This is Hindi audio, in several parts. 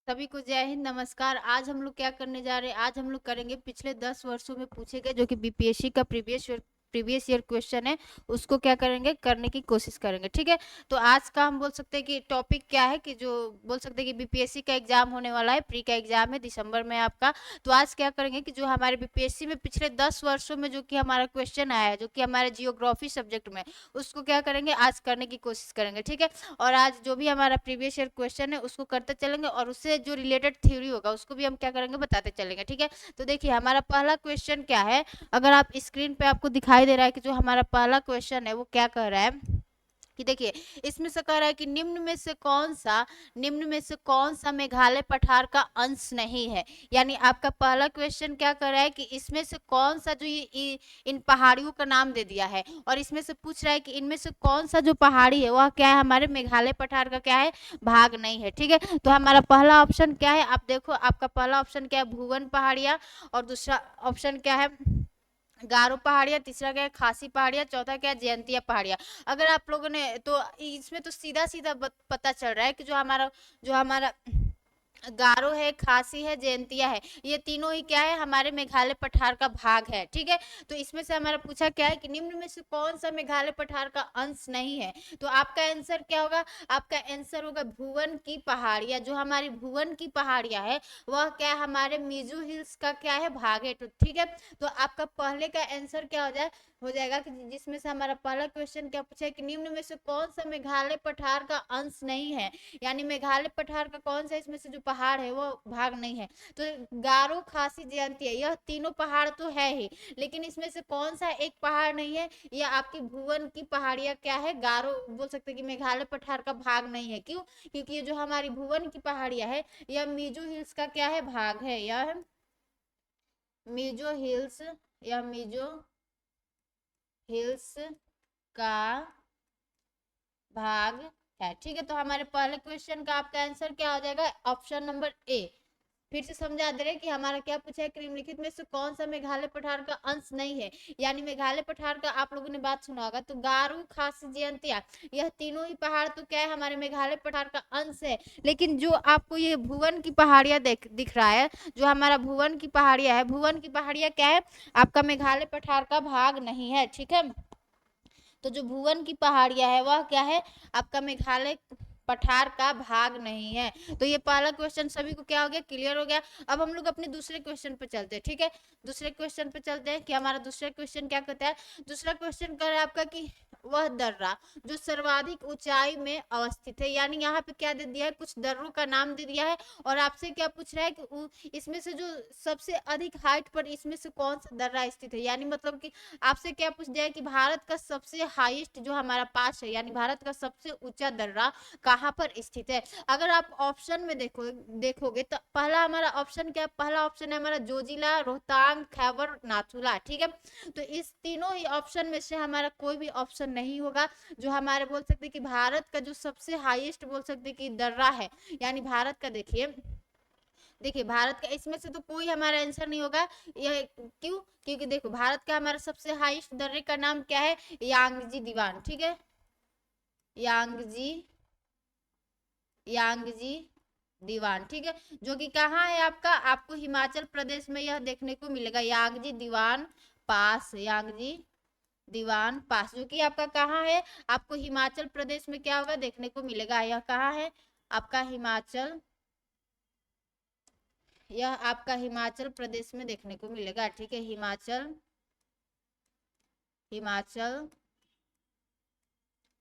सभी को जय हिंद, नमस्कार। आज हम लोग क्या करने जा रहे हैं? आज हम लोग करेंगे पिछले 10 वर्षों में पूछे गए जो कि बीपीएससी का प्रीवियस ईयर क्वेश्चन है, उसको क्या करेंगे, करने की कोशिश करेंगे। ठीक है। तो आज का हम बोल सकते हैं कि टॉपिक क्या है, कि जो बोल सकते हैं कि बीपीएससी का एग्जाम होने वाला है, प्री का एग्जाम है दिसंबर में आपका। तो आज क्या करेंगे कि जो हमारे बीपीएससी में पिछले 10 वर्षों में जो कि हमारा क्वेश्चन आया है, जो कि हमारे जियोग्राफी सब्जेक्ट में, उसको क्या करेंगे, आज करने की कोशिश करेंगे। ठीक है। और आज जो भी हमारा प्रीवियस ईयर क्वेश्चन है उसको करते चलेंगे, और उससे जो रिलेटेड थ्योरी होगा उसको भी हम क्या करेंगे, बताते चलेंगे। ठीक है। तो देखिए हमारा पहला क्वेश्चन क्या है। अगर आप स्क्रीन पे आपको दिखाई दे रहा है कि जो हमारा पहला क्वेश्चन है वो क्या कह रहा है कि देखिए, इसमें से कह रहा है कि निम्न में से कौन सा मेघालय पठार का अंश नहीं है। यानी आपका पहला क्वेश्चन क्या कर रहा है कि इसमें से कौन सा जो इन पहाड़ियों का नाम दे दिया है, और इसमें से पूछ रहा है कि इनमें से कौन सा जो पहाड़ी है वह क्या है, हमारे मेघालय पठार का क्या है, भाग नहीं है। ठीक है। तो हमारा पहला ऑप्शन क्या है, आप देखो आपका पहला ऑप्शन क्या है, भुवन पहाड़िया। और दूसरा ऑप्शन क्या है, गारो पहाड़िया। तीसरा क्या है, खासी पहाड़िया। चौथा क्या है, जयंतिया पहाड़िया। अगर आप लोगों ने तो इसमें तो सीधा सीधा पता चल रहा है कि जो हमारा गारो है, खासी है, जयंतिया है, ये तीनों ही क्या है, हमारे मेघालय पठार का भाग है। ठीक है। तो इसमें से हमारा पूछा क्या है कि निम्न में से कौन सा मेघालय पठार का अंश नहीं है। तो आपका आंसर क्या होगा, आपका आंसर होगा भुवन की पहाड़ियां। जो हमारी भुवन की पहाड़ियां है वह क्या है, हमारे मिजू हिल्स का क्या है, भाग है। तो ठीक है। तो आपका पहले का आंसर क्या हो जाएगा कि जिसमें से हमारा पहला क्वेश्चन क्या पूछा है कि निम्न में से कौन सा मेघालय पठार का अंश नहीं है। यानी मेघालय पठार का कौन सा इसमें से जो पहाड़ है वो भाग नहीं है। तो गारो, खासी, जयंतिया, यह तीनों पहाड़ तो है ही, लेकिन इसमें से कौन सा एक पहाड़ नहीं है, यह आपकी भुवन की पहाड़ियां क्या है, गारो बोल सकते हैं कि मेघालय पठार का भाग नहीं है। क्यों? क्योंकि ये जो हमारी भुवन की पहाड़ियां है यह मिजो हिल्स का क्या है, भाग है। यह मिजो हिल्स, यह मिजो हिल्स का भाग है। ठीक है। तो हमारे पहले क्वेश्चन का आपका आंसर क्या हो जाएगा, ऑप्शन नंबर ए। फिर से समझा दे रहे कि हमारा क्या पूछा है, निम्नलिखित में से कौन सा मेघालय पठार का अंश नहीं है। यानी मेघालय पठार का आप लोगों ने बात सुना होगा, तो गारो, खासी, जयंतिया, यह तीनों ही पहाड़ तो क्या है, हमारे मेघालय पठार का अंश है। लेकिन जो आपको ये भुवन की पहाड़ियां दिख रहा है, जो हमारा भुवन की पहाड़ियां है, भुवन की पहाड़ियां क्या है, आपका मेघालय पठार का भाग नहीं है। ठीक है। तो जो भुवन की पहाड़ियां है वह क्या है, आपका मेघालय पठार का भाग नहीं है। तो ये पहला क्वेश्चन सभी को क्या हो गया, क्लियर हो गया। अब हम लोग अपने दूसरे क्वेश्चन पे चलते हैं। ठीक है। दूसरे क्वेश्चन पे चलते हैं कि हमारा दूसरा क्वेश्चन क्या कहता है। दूसरा क्वेश्चन कर रहा है आपका कि वह दर्रा जो सर्वाधिक ऊंचाई में अवस्थित है। यानी यहाँ पे क्या दे दिया है, कुछ दर्रों का नाम दे दिया है, और आपसे क्या पूछ रहा है कि इसमें से जो सबसे अधिक हाइट पर इसमें से कौन सा दर्रा स्थित है। यानी मतलब कि आपसे क्या पूछ दिया है कि भारत का सबसे हाईएस्ट जो हमारा पास है, यानी भारत का सबसे ऊंचा दर्रा कहाँ पर स्थित है। अगर आप ऑप्शन में देखोगे तो पहला हमारा ऑप्शन क्या, पहला ऑप्शन है हमारा जोजिला, रोहतांग, खैबर, नाथुला। ठीक है। तो इस तीनों ही ऑप्शन में से हमारा कोई भी ऑप्शन नहीं होगा जो हमारे बोल सकते कि भारत का जो सबसे हाईएस्ट बोल सकते कि दर्रा है। यानी भारत का देखिए भारत का इसमें से तो कोई हमारा आंसर नहीं होगा। यह क्यों? क्योंकि देखो भारत का हमारा सबसे हाईएस्ट दर्रे का नाम क्या है, यांगजी दीवान। ठीक है। यांगजी यांगजी दीवान। ठीक है। जो कि कहाँ है आपका, आपको हिमाचल प्रदेश में यह देखने को मिलेगा, यांगजी दीवान पास। यांगजी दीवान पास जो कि आपका कहाँ है, आपको हिमाचल प्रदेश में क्या होगा, देखने को मिलेगा। यह कहाँ है, आपका हिमाचल, यह आपका हिमाचल प्रदेश में देखने को मिलेगा। ठीक है। हिमाचल हिमाचल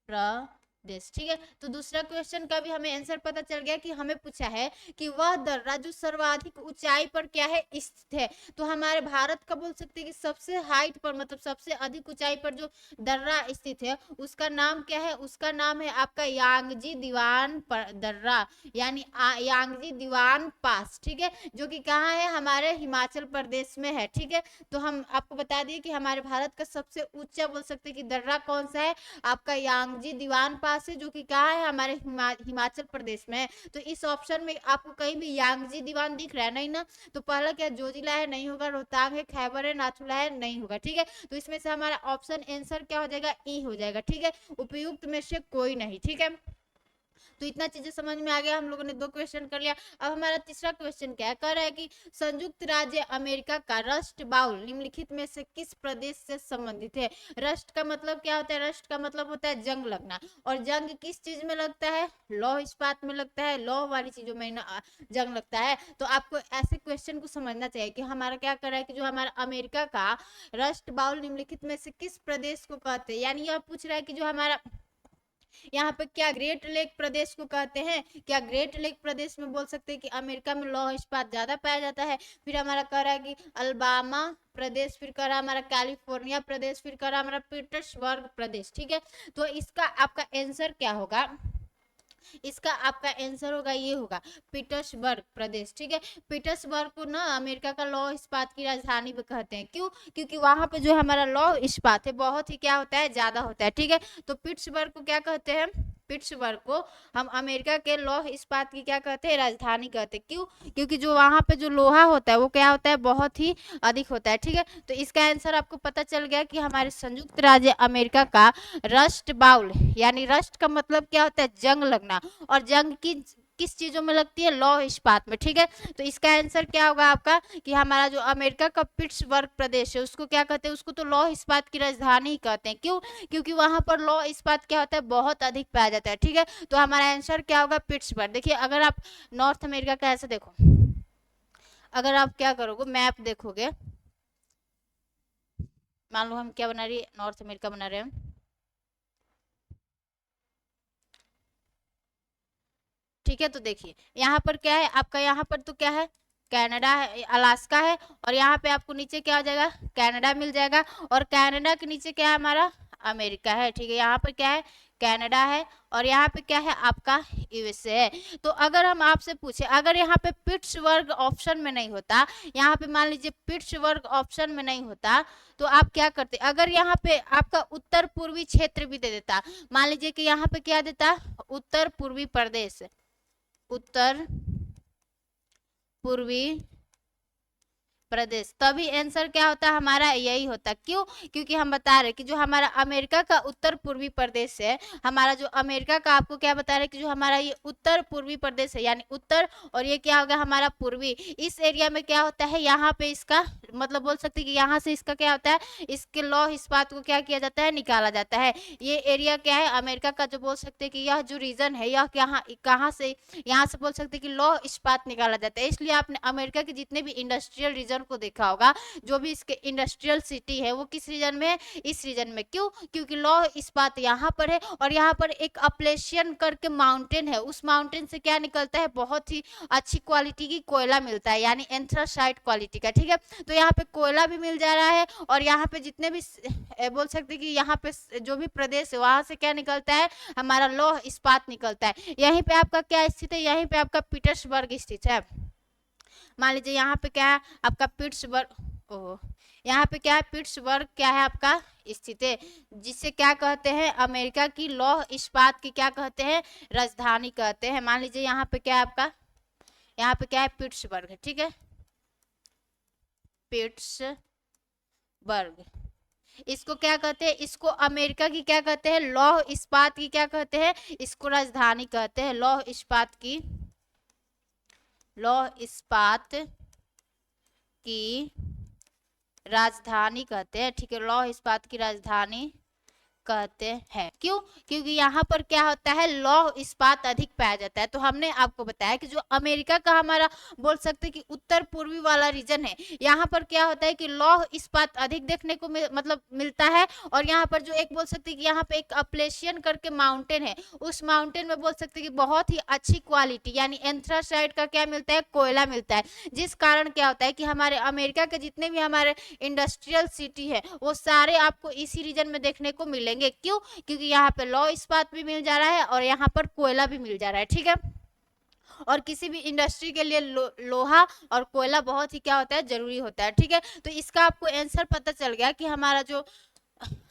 प्रदेश। ठीक है। तो दूसरा क्वेश्चन का भी हमें आंसर पता चल गया कि हमें पूछा है कि वह दर्रा जो सर्वाधिक ऊंचाई पर क्या है, स्थित है। तो हमारे भारत का बोल सकते हैं कि सबसे हाइट पर, मतलब सबसे अधिक ऊंचाई पर जो दर्रा स्थित है उसका नाम क्या है, उसका नाम है आपका यांगजी दीवान दर्रा, यानी यांगजी दीवान पास। ठीक है। जो कि कहाँ है, हमारे हिमाचल प्रदेश में है। ठीक है। तो हम आपको बता दिए कि हमारे भारत का सबसे ऊंचा बोल सकते हैं कि दर्रा कौन सा है, आपका यांगजी दीवान पास है, जो कि कहाँ है, हमारे हिमाचल प्रदेश में है। तो इस ऑप्शन में आपको कहीं भी यांगजी दीवान दिख रहा है नहीं ना, तो पहला क्या, जोजिला है, नहीं होगा। रोहतांग है, खैबर है, नाथुला है, नहीं होगा। ठीक है। तो इसमें से हमारा ऑप्शन आंसर क्या हो जाएगा, ई हो जाएगा। ठीक है। उपयुक्त में से कोई नहीं। ठीक है। तो इतना चीजें समझ में आ गया, हम लोगों ने 2 क्वेश्चन कर लिया। अब हमारा तीसरा क्वेश्चन क्या है, कह रहा है कि संयुक्त राज्य अमेरिका का रस्ट बाउल निम्नलिखित में से किस प्रदेश से संबंधित है। रस्ट का मतलब क्या होता है, रस्ट का मतलब होता है जंग लगना, और जंग किस चीज में लगता है, लौह इस्पात में लगता है, लौह वाली चीजों में जंग लगता है। तो आपको ऐसे क्वेश्चन को समझना चाहिए कि हमारा क्या कर रहा है कि जो हमारा अमेरिका का रस्ट बाउल निम्नलिखित में से किस प्रदेश को कहते हैं, यानी यह पूछ रहा है कि जो हमारा यहाँ पे क्या ग्रेट लेक प्रदेश को कहते हैं, क्या ग्रेट लेक प्रदेश में बोल सकते हैं कि अमेरिका में लौह इस्पात ज्यादा पाया जाता है। फिर हमारा कह रहा है कि अल्बामा प्रदेश, फिर कह रहा है हमारा कैलिफोर्निया प्रदेश, फिर कह रहा है हमारा पीटर्सबर्ग प्रदेश। ठीक है, तो इसका आपका आंसर क्या होगा, इसका आपका आंसर होगा, ये होगा पीटर्सबर्ग प्रदेश। ठीक है, पीटर्सबर्ग को ना अमेरिका का लौह इस्पात की राजधानी भी कहते हैं। क्यों, क्योंकि वहां पे जो हमारा लौह इस्पात है बहुत ही क्या होता है, ज्यादा होता है। ठीक है, तो पीटर्सबर्ग को क्या कहते हैं, पिट्सबर्ग को हम अमेरिका के लौह इस्पात की क्या कहते हैं, राजधानी कहते हैं। क्यों, क्योंकि जो वहां पे जो लोहा होता है वो क्या होता है, बहुत ही अधिक होता है। ठीक है, तो इसका आंसर आपको पता चल गया कि हमारे संयुक्त राज्य अमेरिका का रस्ट बाउल, यानी रस्ट का मतलब क्या होता है, जंग लगना, और जंग की किस चीजों में लगती है, लौह इस्पात में। ठीक है, तो इसका आंसर क्या होगा आपका कि हमारा जो अमेरिका का पिट्सबर्ग प्रदेश है उसको क्या कहते हैं, उसको तो लौह इस्पात की राजधानी ही कहते हैं। क्यों, क्योंकि वहां पर लौह इस्पात क्या होता है, बहुत अधिक पाया जाता है। ठीक है, तो हमारा आंसर क्या होगा, पिट्सबर्ग। देखिए अगर आप नॉर्थ अमेरिका का ऐसे देखो, अगर आप क्या करोगे, मैप देखोगे, मान लो हम क्या बना रही है, नॉर्थ अमेरिका बना रहे हैं। ठीक है, तो देखिए यहाँ पर क्या है आपका, यहाँ पर तो क्या है, कनाडा है, अलास्का है, और यहाँ पे आपको नीचे क्या हो जाएगा, कनाडा मिल जाएगा, और कनाडा के नीचे क्या है, हमारा अमेरिका है। ठीक है, यहाँ पर क्या है, कनाडा है, और यहाँ पे क्या है आपका यूएसए है। तो अगर हम आपसे पूछे, अगर यहाँ पे पिट्सबर्ग ऑप्शन में नहीं होता, यहाँ पे मान लीजिए पिट्सबर्ग ऑप्शन में नहीं होता, तो आप क्या करते, अगर यहाँ पे आपका उत्तर पूर्वी क्षेत्र भी दे देता, मान लीजिए कि यहाँ पे क्या देता, उत्तर पूर्वी प्रदेश, उत्तर पूर्वी प्रदेश, तभी आंसर क्या होता है, हमारा यही होता। क्यों, क्योंकि हम बता रहे कि जो हमारा अमेरिका का उत्तर पूर्वी प्रदेश है, हमारा जो अमेरिका का आपको क्या बता रहे कि जो हमारा ये उत्तर पूर्वी प्रदेश है, यानी उत्तर, और ये क्या होगा हमारा पूर्वी, इस एरिया में क्या होता है, यहाँ पे इसका मतलब बोल सकते कि यहाँ से इसका क्या होता है, इसके लौह इस्पात को क्या किया जाता है, निकाला जाता है। ये एरिया क्या है अमेरिका का, जो बोल सकते कि यह जो रीजन है यह कहाँ से, यहाँ से बोल सकते कि लौह इस्पात निकाला जाता है। इसलिए आपने अमेरिका के जितने भी इंडस्ट्रियल रीजन को देखा होगा, जो भी इसके इंडस्ट्रियल सिटी है वो किस रीजन में है, इस रीजन में। क्यों, क्योंकि लौह इस्पात यहाँ पर है, और यहाँ पर एक अपलेशियन करके माउंटेन है, उस माउंटेन से क्या निकलता है, बहुत ही अच्छी क्वालिटी की कोयला मिलता है, यानी एंथ्रासाइट क्वालिटी का। ठीक है, तो यहाँ पे कोयला भी मिल जा रहा है, और यहाँ पे जितने भी बोल सकते कि यहाँ पे जो भी प्रदेश है वहां से क्या निकलता है, हमारा लौह इस्पात निकलता है। यहीं पे आपका क्या स्थित है, यहीं पे आपका पीटर्सबर्ग स्थित है। मान लीजिए यहाँ पे क्या है आपका पिट्सबर्ग, ओह, यहाँ पे क्या है, पिट्सबर्ग क्या है आपका स्थित है, जिसे क्या कहते हैं, अमेरिका की लौह इस्पात की क्या कहते हैं, राजधानी कहते हैं। मान लीजिए यहाँ पे क्या है आपका, यहाँ पे क्या है, पिट्सबर्ग है। ठीक है, पिट्सबर्ग, इसको क्या कहते हैं, इसको अमेरिका की क्या कहते हैं, लौह इस्पात की क्या कहते हैं, इसको राजधानी कहते हैं, लौह इस्पात की, लौह इस्पात की राजधानी कहते हैं। ठीक है, लौह इस्पात की राजधानी कहते हैं। क्यों, क्योंकि यहाँ पर क्या होता है, लौह इस्पात अधिक पाया जाता है। तो हमने आपको बताया कि जो अमेरिका का हमारा बोल सकते हैं कि उत्तर पूर्वी वाला रीजन है, यहाँ पर क्या होता है कि लौह इस्पात अधिक देखने को मतलब मिलता है। और यहाँ पर जो एक बोल सकते हैं कि यहाँ पे एक अपलेशियन करके माउंटेन है, उस माउंटेन में बोल सकते हैं कि बहुत ही अच्छी क्वालिटी यानी एंथ्रासाइट का क्या मिलता है, कोयला मिलता है। जिस कारण क्या होता है कि हमारे अमेरिका के जितने भी हमारे इंडस्ट्रियल सिटी है वो सारे आपको इसी रीजन में देखने को मिलेंगे। क्यों, क्योंकि यहाँ पे लौह इस्पात भी मिल जा रहा है और यहाँ पर कोयला भी मिल जा रहा है। ठीक है, और किसी भी इंडस्ट्री के लिए लोहा और कोयला बहुत ही क्या होता है, जरूरी होता है। ठीक है, तो इसका आपको आंसर पता चल गया कि हमारा जो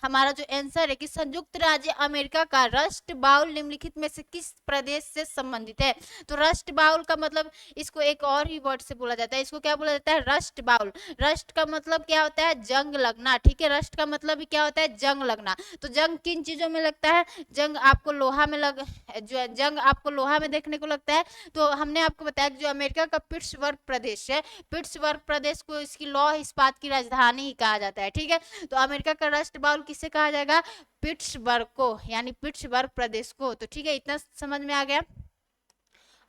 हमारा जो आंसर है कि संयुक्त राज्य अमेरिका का रस्ट बाउल निम्नलिखित में से किस प्रदेश से संबंधित है। तो रस्ट बाउल का मतलब इसको एक और ही वर्ड से बोला जाता है, इसको क्या बोला जाता है, रस्ट बाउल। रस्ट का मतलब क्या होता है, जंग लगना, ठीक है। रस्ट का मतलब भी क्या होता है, जंग लगना। तो जंग किन चीजों में लगता है, जंग आपको लोहा में जंग आपको लोहा में देखने को लगता है। तो हमने आपको बताया कि जो अमेरिका का पिट्सबर्ग प्रदेश है, पिट्सबर्ग प्रदेश को इसकी लौह इस्पात की राजधानी ही कहा जाता है, ठीक है। तो अमेरिका का रस्ट बाउल किसे कहा जाएगा, पिट्सबर्ग को, यानी पिट्सबर्ग प्रदेश को। तो ठीक है, इतना समझ में आ गया।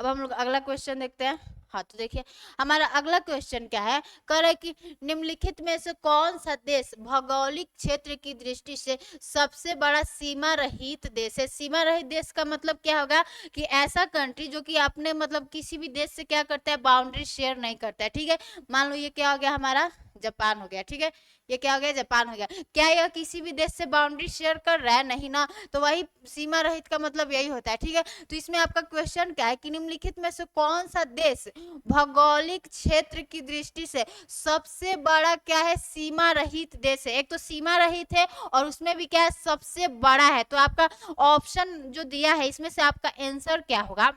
अब हम लोग अगला क्वेश्चन देखते हैं। हाँ, तो देखिए हमारा अगला क्वेश्चन क्या है, कह रहे कि निम्नलिखित में से कौन सा देश भौगोलिक क्षेत्र की दृष्टि से सबसे बड़ा सीमा रहित देश है। सीमा रहित देश का मतलब क्या होगा कि ऐसा कंट्री जो कि अपने मतलब किसी भी देश से क्या करता है, बाउंड्री शेयर नहीं करता है, ठीक है। मान लो ये क्या हो गया, हमारा जापान हो गया, ठीक है। ये क्या हो गया, जापान हो गया। क्या यह किसी भी देश से बाउंड्री शेयर कर रहा है, नहीं ना। तो वही सीमा रहित का मतलब यही होता है, ठीक है। तो इसमें आपका क्वेश्चन क्या है कि निम्नलिखित में से कौन सा देश भौगोलिक क्षेत्र की दृष्टि से सबसे बड़ा क्या है, सीमा रहित देश है। एक तो सीमा रहित है और उसमें भी क्या है, सबसे बड़ा है। तो आपका ऑप्शन जो दिया है इसमें से आपका आंसर क्या होगा,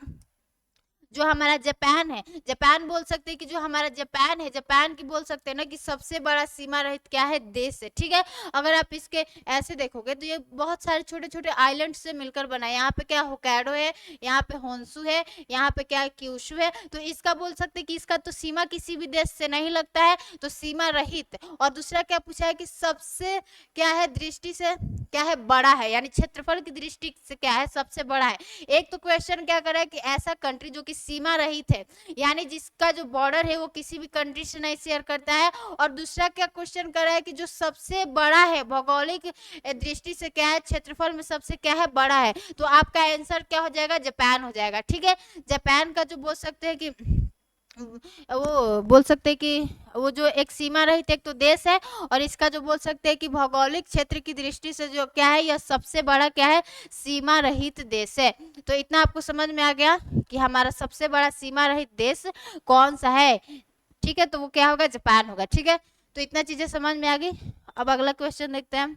जो हमारा जापान है, जापान बोल सकते हैं कि जो हमारा जापान है, जापान की बोल सकते हैं ना कि सबसे बड़ा सीमा रहित क्या है, देश है, ठीक है। अगर आप इसके ऐसे देखोगे तो ये बहुत सारे छोटे छोटे आइलैंड से मिलकर बना है। यहाँ पे क्या होक्काइडो है, यहाँ पे होन्शु है, यहाँ पे क्या क्यूशु है। तो इसका बोल सकते हैं कि इसका तो सीमा किसी भी देश से नहीं लगता है, तो सीमा रहित। और दूसरा क्या पूछा है कि सबसे क्या है दृष्टि से क्या है, बड़ा है, यानी क्षेत्रफल की दृष्टि से क्या है, सबसे बड़ा है। एक तो क्वेश्चन क्या कर रहा है कि ऐसा कंट्री जो कि सीमा रहित है, यानी जिसका जो बॉर्डर है वो किसी भी कंट्री से नहीं शेयर करता है। और दूसरा क्या क्वेश्चन कर रहा है कि जो सबसे बड़ा है भौगोलिक दृष्टि से क्या है, क्षेत्रफल में सबसे क्या है, बड़ा है। तो आपका आंसर क्या हो जाएगा, जापान हो जाएगा, ठीक है। जापान का जो बोल सकते हैं कि वो बोल सकते हैं कि वो जो एक सीमा रहित एक तो देश है, और इसका जो बोल सकते हैं कि भौगोलिक क्षेत्र की दृष्टि से जो क्या है, यह सबसे बड़ा क्या है, सीमा रहित देश है। तो इतना आपको समझ में आ गया कि हमारा सबसे बड़ा सीमा रहित देश कौन सा है, ठीक है। तो वो क्या होगा, जापान होगा, ठीक है। तो इतना चीजें समझ में आ गई। अब अगला क्वेश्चन देखते हैं।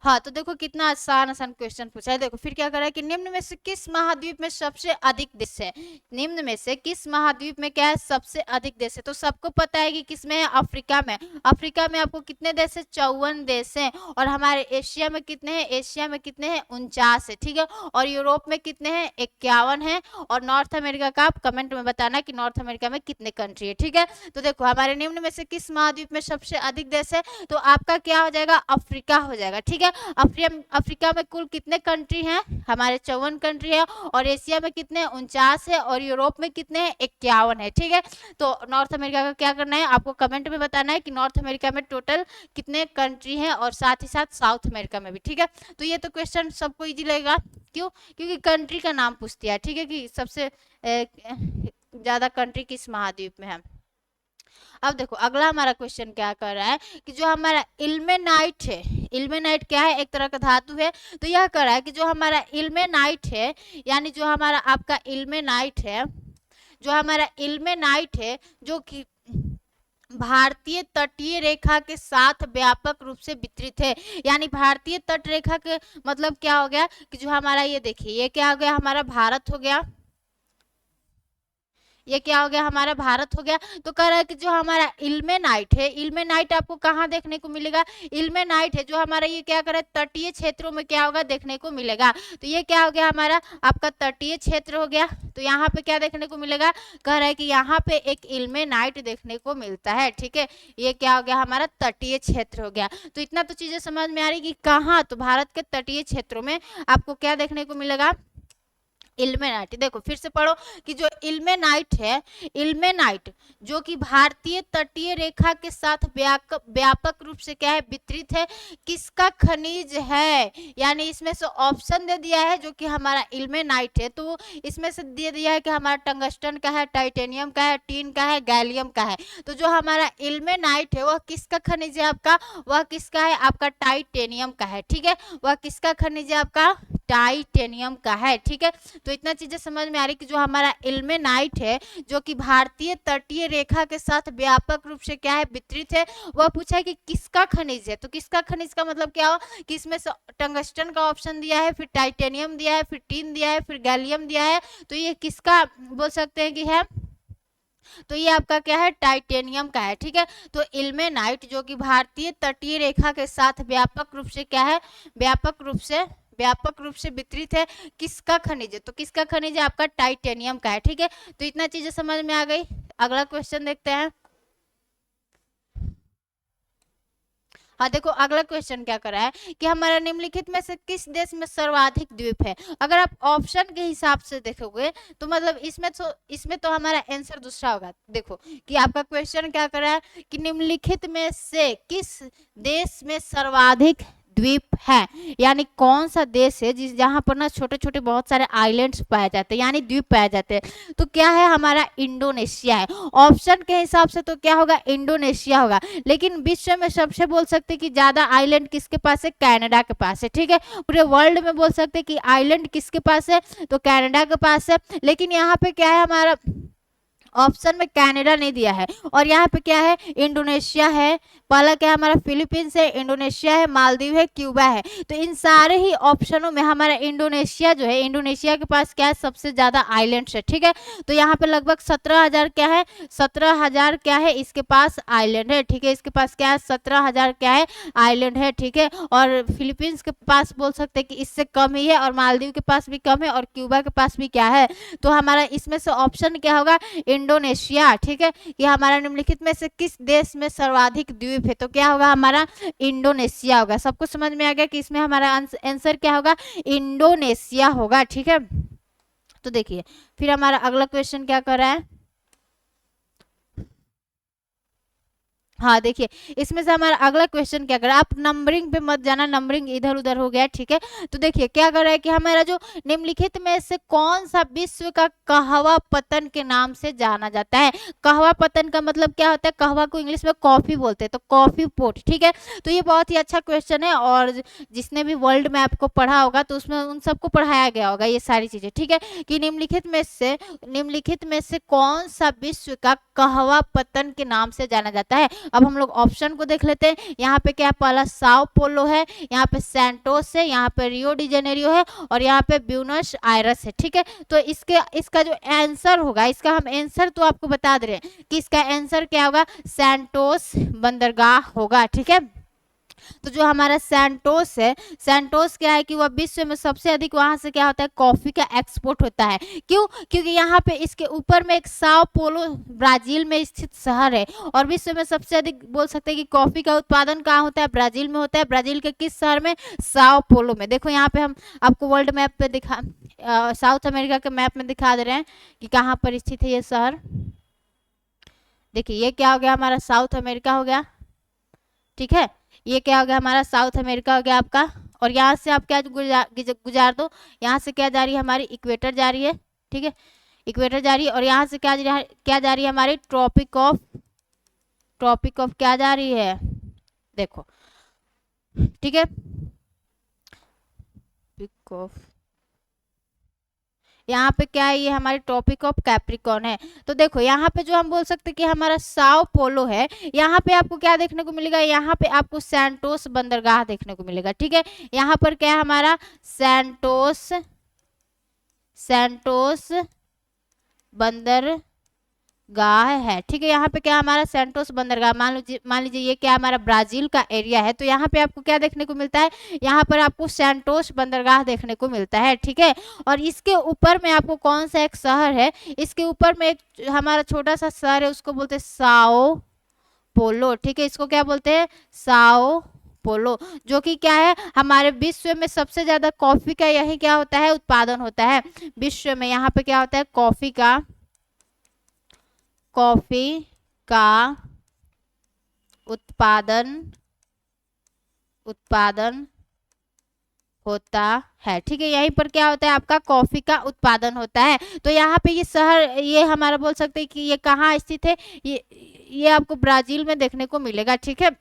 हाँ, तो देखो कितना आसान आसान क्वेश्चन पूछा है। देखो फिर क्या कर रहा है कि निम्न में से किस महाद्वीप में सबसे अधिक देश है, निम्न में से किस महाद्वीप में क्या है, सबसे अधिक देश है। तो सबको पता है कि किसमें है, अफ्रीका में। अफ्रीका में आपको कितने देश है, 54 देश हैं। और हमारे एशिया में कितने हैं, एशिया में कितने हैं, 49 है, ठीक है। और यूरोप में कितने हैं, 51 है। और नॉर्थ अमेरिका का आप कमेंट में बताना कि नॉर्थ अमेरिका में कितने कंट्री है, ठीक है। तो देखो हमारे निम्न में से किस महाद्वीप में सबसे अधिक देश है, तो आपका क्या हो जाएगा, अफ्रीका हो जाएगा, ठीक है। अफ्रीका में कुल कितने कंट्री हैं, हमारे 54 कंट्री है। और एशिया में कितने, 49 है। और यूरोप में कितने हैं, 51 है, ठीक है। तो नॉर्थ अमेरिका का क्या करना है, आपको कमेंट में बताना है कि नॉर्थ अमेरिका में टोटल कितने कंट्री हैं, और साथ ही साथ साउथ अमेरिका में भी, ठीक है। तो ये तो क्वेश्चन सबको इजी लगेगा, क्यों, क्योंकि कंट्री का नाम पूछती है, ठीक है, कि सबसे ज्यादा कंट्री किस महाद्वीप में है। अब देखो अगला हमारा क्वेश्चन क्या कर रहा है कि जो हमारा इल्मेनाइट है, इल्मेनाइट क्या है, एक तरह का धातु है। तो यह कर रहा है कि जो हमारा इल्मेनाइट है, यानी जो हमारा आपका इल्मेनाइट है, जो हमारा इल्मेनाइट है, जो कि भारतीय तटीय रेखा के साथ व्यापक रूप से वितरित है। यानी भारतीय तट रेखा के मतलब क्या हो गया कि जो हमारा ये देखिए, ये क्या हो गया, हमारा भारत हो गया, ये क्या हो गया, हमारा भारत हो गया। तो कह रहा है कि जो हमारा इल्मेनाइट है, इल्मेनाइट आपको कहाँ देखने को मिलेगा, इल्मेनाइट है जो हमारा ये क्या कर रहा है, तटीय क्षेत्रों में क्या होगा, देखने को मिलेगा। तो ये क्या हो गया, हमारा आपका तटीय क्षेत्र हो गया। तो यहाँ पे क्या देखने को मिलेगा, कह रहा है कि यहाँ पे एक इल्मेनाइट देखने को मिलता है, ठीक है। ये क्या हो गया, हमारा तटीय क्षेत्र हो गया। तो इतना तो चीजें समझ में आ रही कि कहाँ, तो भारत के तटीय क्षेत्रों में आपको क्या देखने को मिलेगा, इल्मेनाइट। देखो फिर से पढ़ो कि जो इल्मेनाइट है, इल्मेनाइट जो कि भारतीय तटीय रेखा के साथ व्यापक रूप से क्या है, वितरित है, किसका खनिज है। यानी इसमें से ऑप्शन दे दिया है जो कि हमारा इल्मेनाइट है। तो इसमें से दे दिया है कि हमारा टंगस्टन का है, टाइटेनियम का है, टीन का है, गैलियम का है। तो जो हमारा इल्मेनाइट है वह किसका खनिज है आपका, वह किसका है, आपका टाइटेनियम का है, ठीक है। वह किसका खनिज है, आपका टाइटेनियम का है। ठीक है, तो इतना चीजें समझ में आ रही कि जो हमारा इल्मेनाइट है जो कि भारतीय तटीय रेखा के साथ व्यापक रूप से क्या है, वितरित है। वह पूछा है कि किसका खनिज है, तो किसका खनिज का मतलब क्या हो कि इसमें टंगस्टन का ऑप्शन दिया है, फिर टाइटेनियम दिया है, फिर टिन दिया है, फिर गैलियम दिया है, तो ये किसका बोल सकते हैं कि है, तो ये आपका क्या है, टाइटेनियम का है। ठीक है, तो इल्मेनाइट जो कि भारतीय तटीय रेखा के साथ व्यापक रूप से क्या है, व्यापक रूप से वितरित है, किसका खनिज है, तो किसका खनिज है, आपका टाइटेनियम का है। ठीक है, तो इतना चीजें समझ में आ गई। अगला क्वेश्चन देखते हैं। हाँ देखो, अगला क्वेश्चन क्या कर रहा है कि हमारा निम्नलिखित में से किस देश में सर्वाधिक द्वीप है। अगर आप ऑप्शन के हिसाब से देखोगे तो मतलब इसमें तो हमारा आंसर दूसरा होगा। देखो कि आपका क्वेश्चन क्या कर रहा है कि निम्नलिखित में से किस देश में सर्वाधिक द्वीप है, यानी कौन सा देश है जिस जहां पर ना छोटे छोटे बहुत सारे आइलैंड्स पाए जाते हैं, यानी द्वीप पाए जाते हैं, तो क्या है, हमारा इंडोनेशिया है। ऑप्शन के हिसाब से तो क्या होगा, इंडोनेशिया होगा, लेकिन विश्व में सबसे बोल सकते हैं कि ज्यादा आइलैंड किसके पास है, कनाडा के पास है। ठीक है, पूरे वर्ल्ड में बोल सकते हैं कि आइलैंड किसके पास है, तो कनाडा के पास है। लेकिन यहाँ पे क्या है, हमारा ऑप्शन में कनाडा नहीं दिया है, और यहाँ पे क्या है, इंडोनेशिया है, पहला क्या है हमारा फिलीपींस है, इंडोनेशिया है, मालदीव है, क्यूबा है। तो इन सारे ही ऑप्शनों में हमारा इंडोनेशिया जो है, इंडोनेशिया के पास क्या है, सबसे ज्यादा आइलैंड्स है। ठीक है, तो यहाँ पे लगभग 17,000 क्या है, 17,000 क्या है इसके पास आइलैंड है। ठीक है, इसके पास क्या है, 17,000 क्या है आइलैंड है। ठीक है, और फिलीपींस के पास बोल सकते हैं कि इससे कम ही है, और मालदीव के पास भी कम है, और क्यूबा के पास भी क्या है, तो हमारा इसमें से ऑप्शन क्या होगा, इंडोनेशिया। ठीक है, ये हमारा निम्नलिखित में से किस देश में सर्वाधिक द्वीप है, तो क्या होगा, हमारा इंडोनेशिया होगा। सबको समझ में आ गया कि इसमें हमारा आंसर क्या होगा, इंडोनेशिया होगा। ठीक है, तो देखिए फिर हमारा अगला क्वेश्चन क्या कर रहा है। हाँ देखिए, इसमें से हमारा अगला क्वेश्चन क्या कर रहा है, आप नंबरिंग पे मत जाना, नंबरिंग इधर उधर हो गया। ठीक है, तो देखिए क्या कर रहा है कि हमारा जो निम्नलिखित में से कौन सा विश्व का कहवा पतन के नाम से जाना जाता है। कहवा पतन का मतलब क्या होता है, कहवा को इंग्लिश में कॉफी बोलते हैं, तो कॉफी पोट। ठीक है, तो ये बहुत ही अच्छा क्वेश्चन है, और जिसने भी वर्ल्ड मैप को पढ़ा होगा तो उसमें उन सबको पढ़ाया गया होगा ये सारी चीजें। ठीक है, कि निम्नलिखित में से कौन सा विश्व का कहवा पतन के नाम से जाना जाता है। अब हम लोग ऑप्शन को देख लेते हैं। यहाँ पे क्या, पहला साओ पोलो है, यहाँ पे सैंटोस है, यहाँ पे रियो डी जेनेरियो है, और यहाँ पे ब्यूनस आयरस है। ठीक है, तो इसका जो आंसर होगा, इसका हम आंसर तो आपको बता दे रहे हैं कि इसका आंसर क्या होगा, सैंटोस बंदरगाह होगा। ठीक है, तो जो हमारा सैंटोस है, सैंटोस क्या है कि वह विश्व में सबसे अधिक वहां से क्या होता है, कॉफी का एक्सपोर्ट होता है। क्यों, क्योंकि यहाँ पे इसके ऊपर में एक साओ पोलो ब्राजील में स्थित शहर है, और विश्व में सबसे अधिक बोल सकते हैं कि कॉफी का उत्पादन कहाँ होता है, ब्राजील में होता है। ब्राजील के किस शहर में, साओ पोलो में। देखो यहाँ पे हम आपको वर्ल्ड मैप पे दिखा, साउथ अमेरिका के मैप में दिखा दे रहे हैं कि कहाँ पर स्थित है ये शहर। देखिए ये क्या हो गया, हमारा साउथ अमेरिका हो गया। ठीक है, ये क्या हो गया, हमारा साउथ अमेरिका हो गया आपका, और यहाँ से आप क्या गुजार दो, यहाँ से क्या जा रही है, हमारी इक्वेटर जा रही है। ठीक है, इक्वेटर जा रही है, और यहाँ से क्या जा रही है, हमारी ट्रॉपिक ऑफ क्या जा रही है, देखो। ठीक है, ट्रॉपिक ऑफ, यहाँ पे क्या है, ये हमारी टॉपिक ऑफ कैप्रिकॉन है। तो देखो यहाँ पे जो हम बोल सकते हैं कि हमारा साओ पोलो है, यहाँ पे आपको क्या देखने को मिलेगा, यहाँ पे आपको सैंटोस बंदरगाह देखने को मिलेगा। ठीक है, यहाँ पर क्या है, हमारा सैंटोस बंदरगाह है। ठीक है, यहाँ पे क्या हमारा सैंटोस बंदरगाह, मान लीजिए ये क्या हमारा ब्राजील का एरिया है, तो यहाँ पे आपको क्या देखने को मिलता है, यहाँ पर आपको सैंटोस बंदरगाह देखने को मिलता है। ठीक है, और इसके ऊपर में आपको कौन सा एक शहर है, इसके ऊपर में एक हमारा छोटा सा शहर है, उसको बोलते हैं साओ पोलो। ठीक है, इसको क्या बोलते हैं, साओ पोलो, जो कि क्या है, हमारे विश्व में सबसे ज्यादा कॉफी का यही क्या होता है, उत्पादन होता है विश्व में। यहाँ पे क्या होता है, कॉफी का उत्पादन होता है। ठीक है, यहीं पर क्या होता है, आपका कॉफी का उत्पादन होता है। तो यहाँ पे ये शहर, ये हमारा बोल सकते हैं कि ये कहाँ स्थित है, ये आपको ब्राजील में देखने को मिलेगा। ठीक है,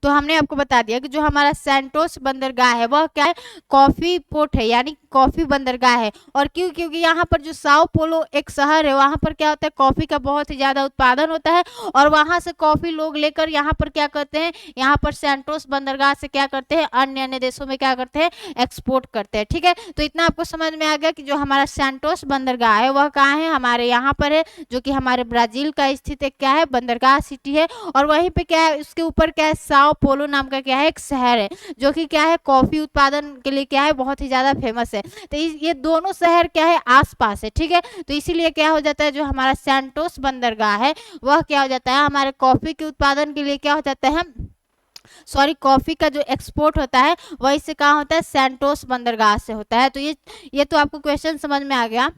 तो हमने आपको बता दिया कि जो हमारा सैंटोस बंदरगाह है वह क्या है, कॉफी पोर्ट है, यानी कॉफी बंदरगाह है। और क्यों, क्योंकि यहाँ पर जो साओ पोलो एक शहर है, वहां पर क्या होता है, कॉफी का बहुत ही ज्यादा उत्पादन होता है, और वहां से कॉफी लोग लेकर यहाँ पर क्या करते हैं, यहाँ पर सैंटोस बंदरगाह से क्या करते हैं, अन्य अन्य देशों में क्या करते हैं, एक्सपोर्ट करते हैं। ठीक है, तो इतना आपको समझ में आ गया कि जो हमारा सैंटोस बंदरगाह है वह कहाँ है, हमारे यहाँ पर है, जो कि हमारे ब्राजील का स्थित एक क्या है, बंदरगाह सिटी है। और वहीं पे क्या है, उसके ऊपर क्या है, साओ पोलो नाम का क्या है, एक शहर है, जो कि क्या है, कॉफी उत्पादन के लिए क्या है, बहुत ही ज्यादा फेमस है। तो ये दोनों शहर क्या है, आसपास है। ठीक है, तो इसीलिए क्या हो जाता है, जो हमारा सैंटोस बंदरगाह है वह क्या हो जाता है, हमारे कॉफी के उत्पादन के लिए क्या हो जाता है, सॉरी, कॉफी का जो एक्सपोर्ट होता है वही से कहाँ होता है, सैंटोस बंदरगाह से होता है। तो ये तो आपको क्वेश्चन समझ में आ गया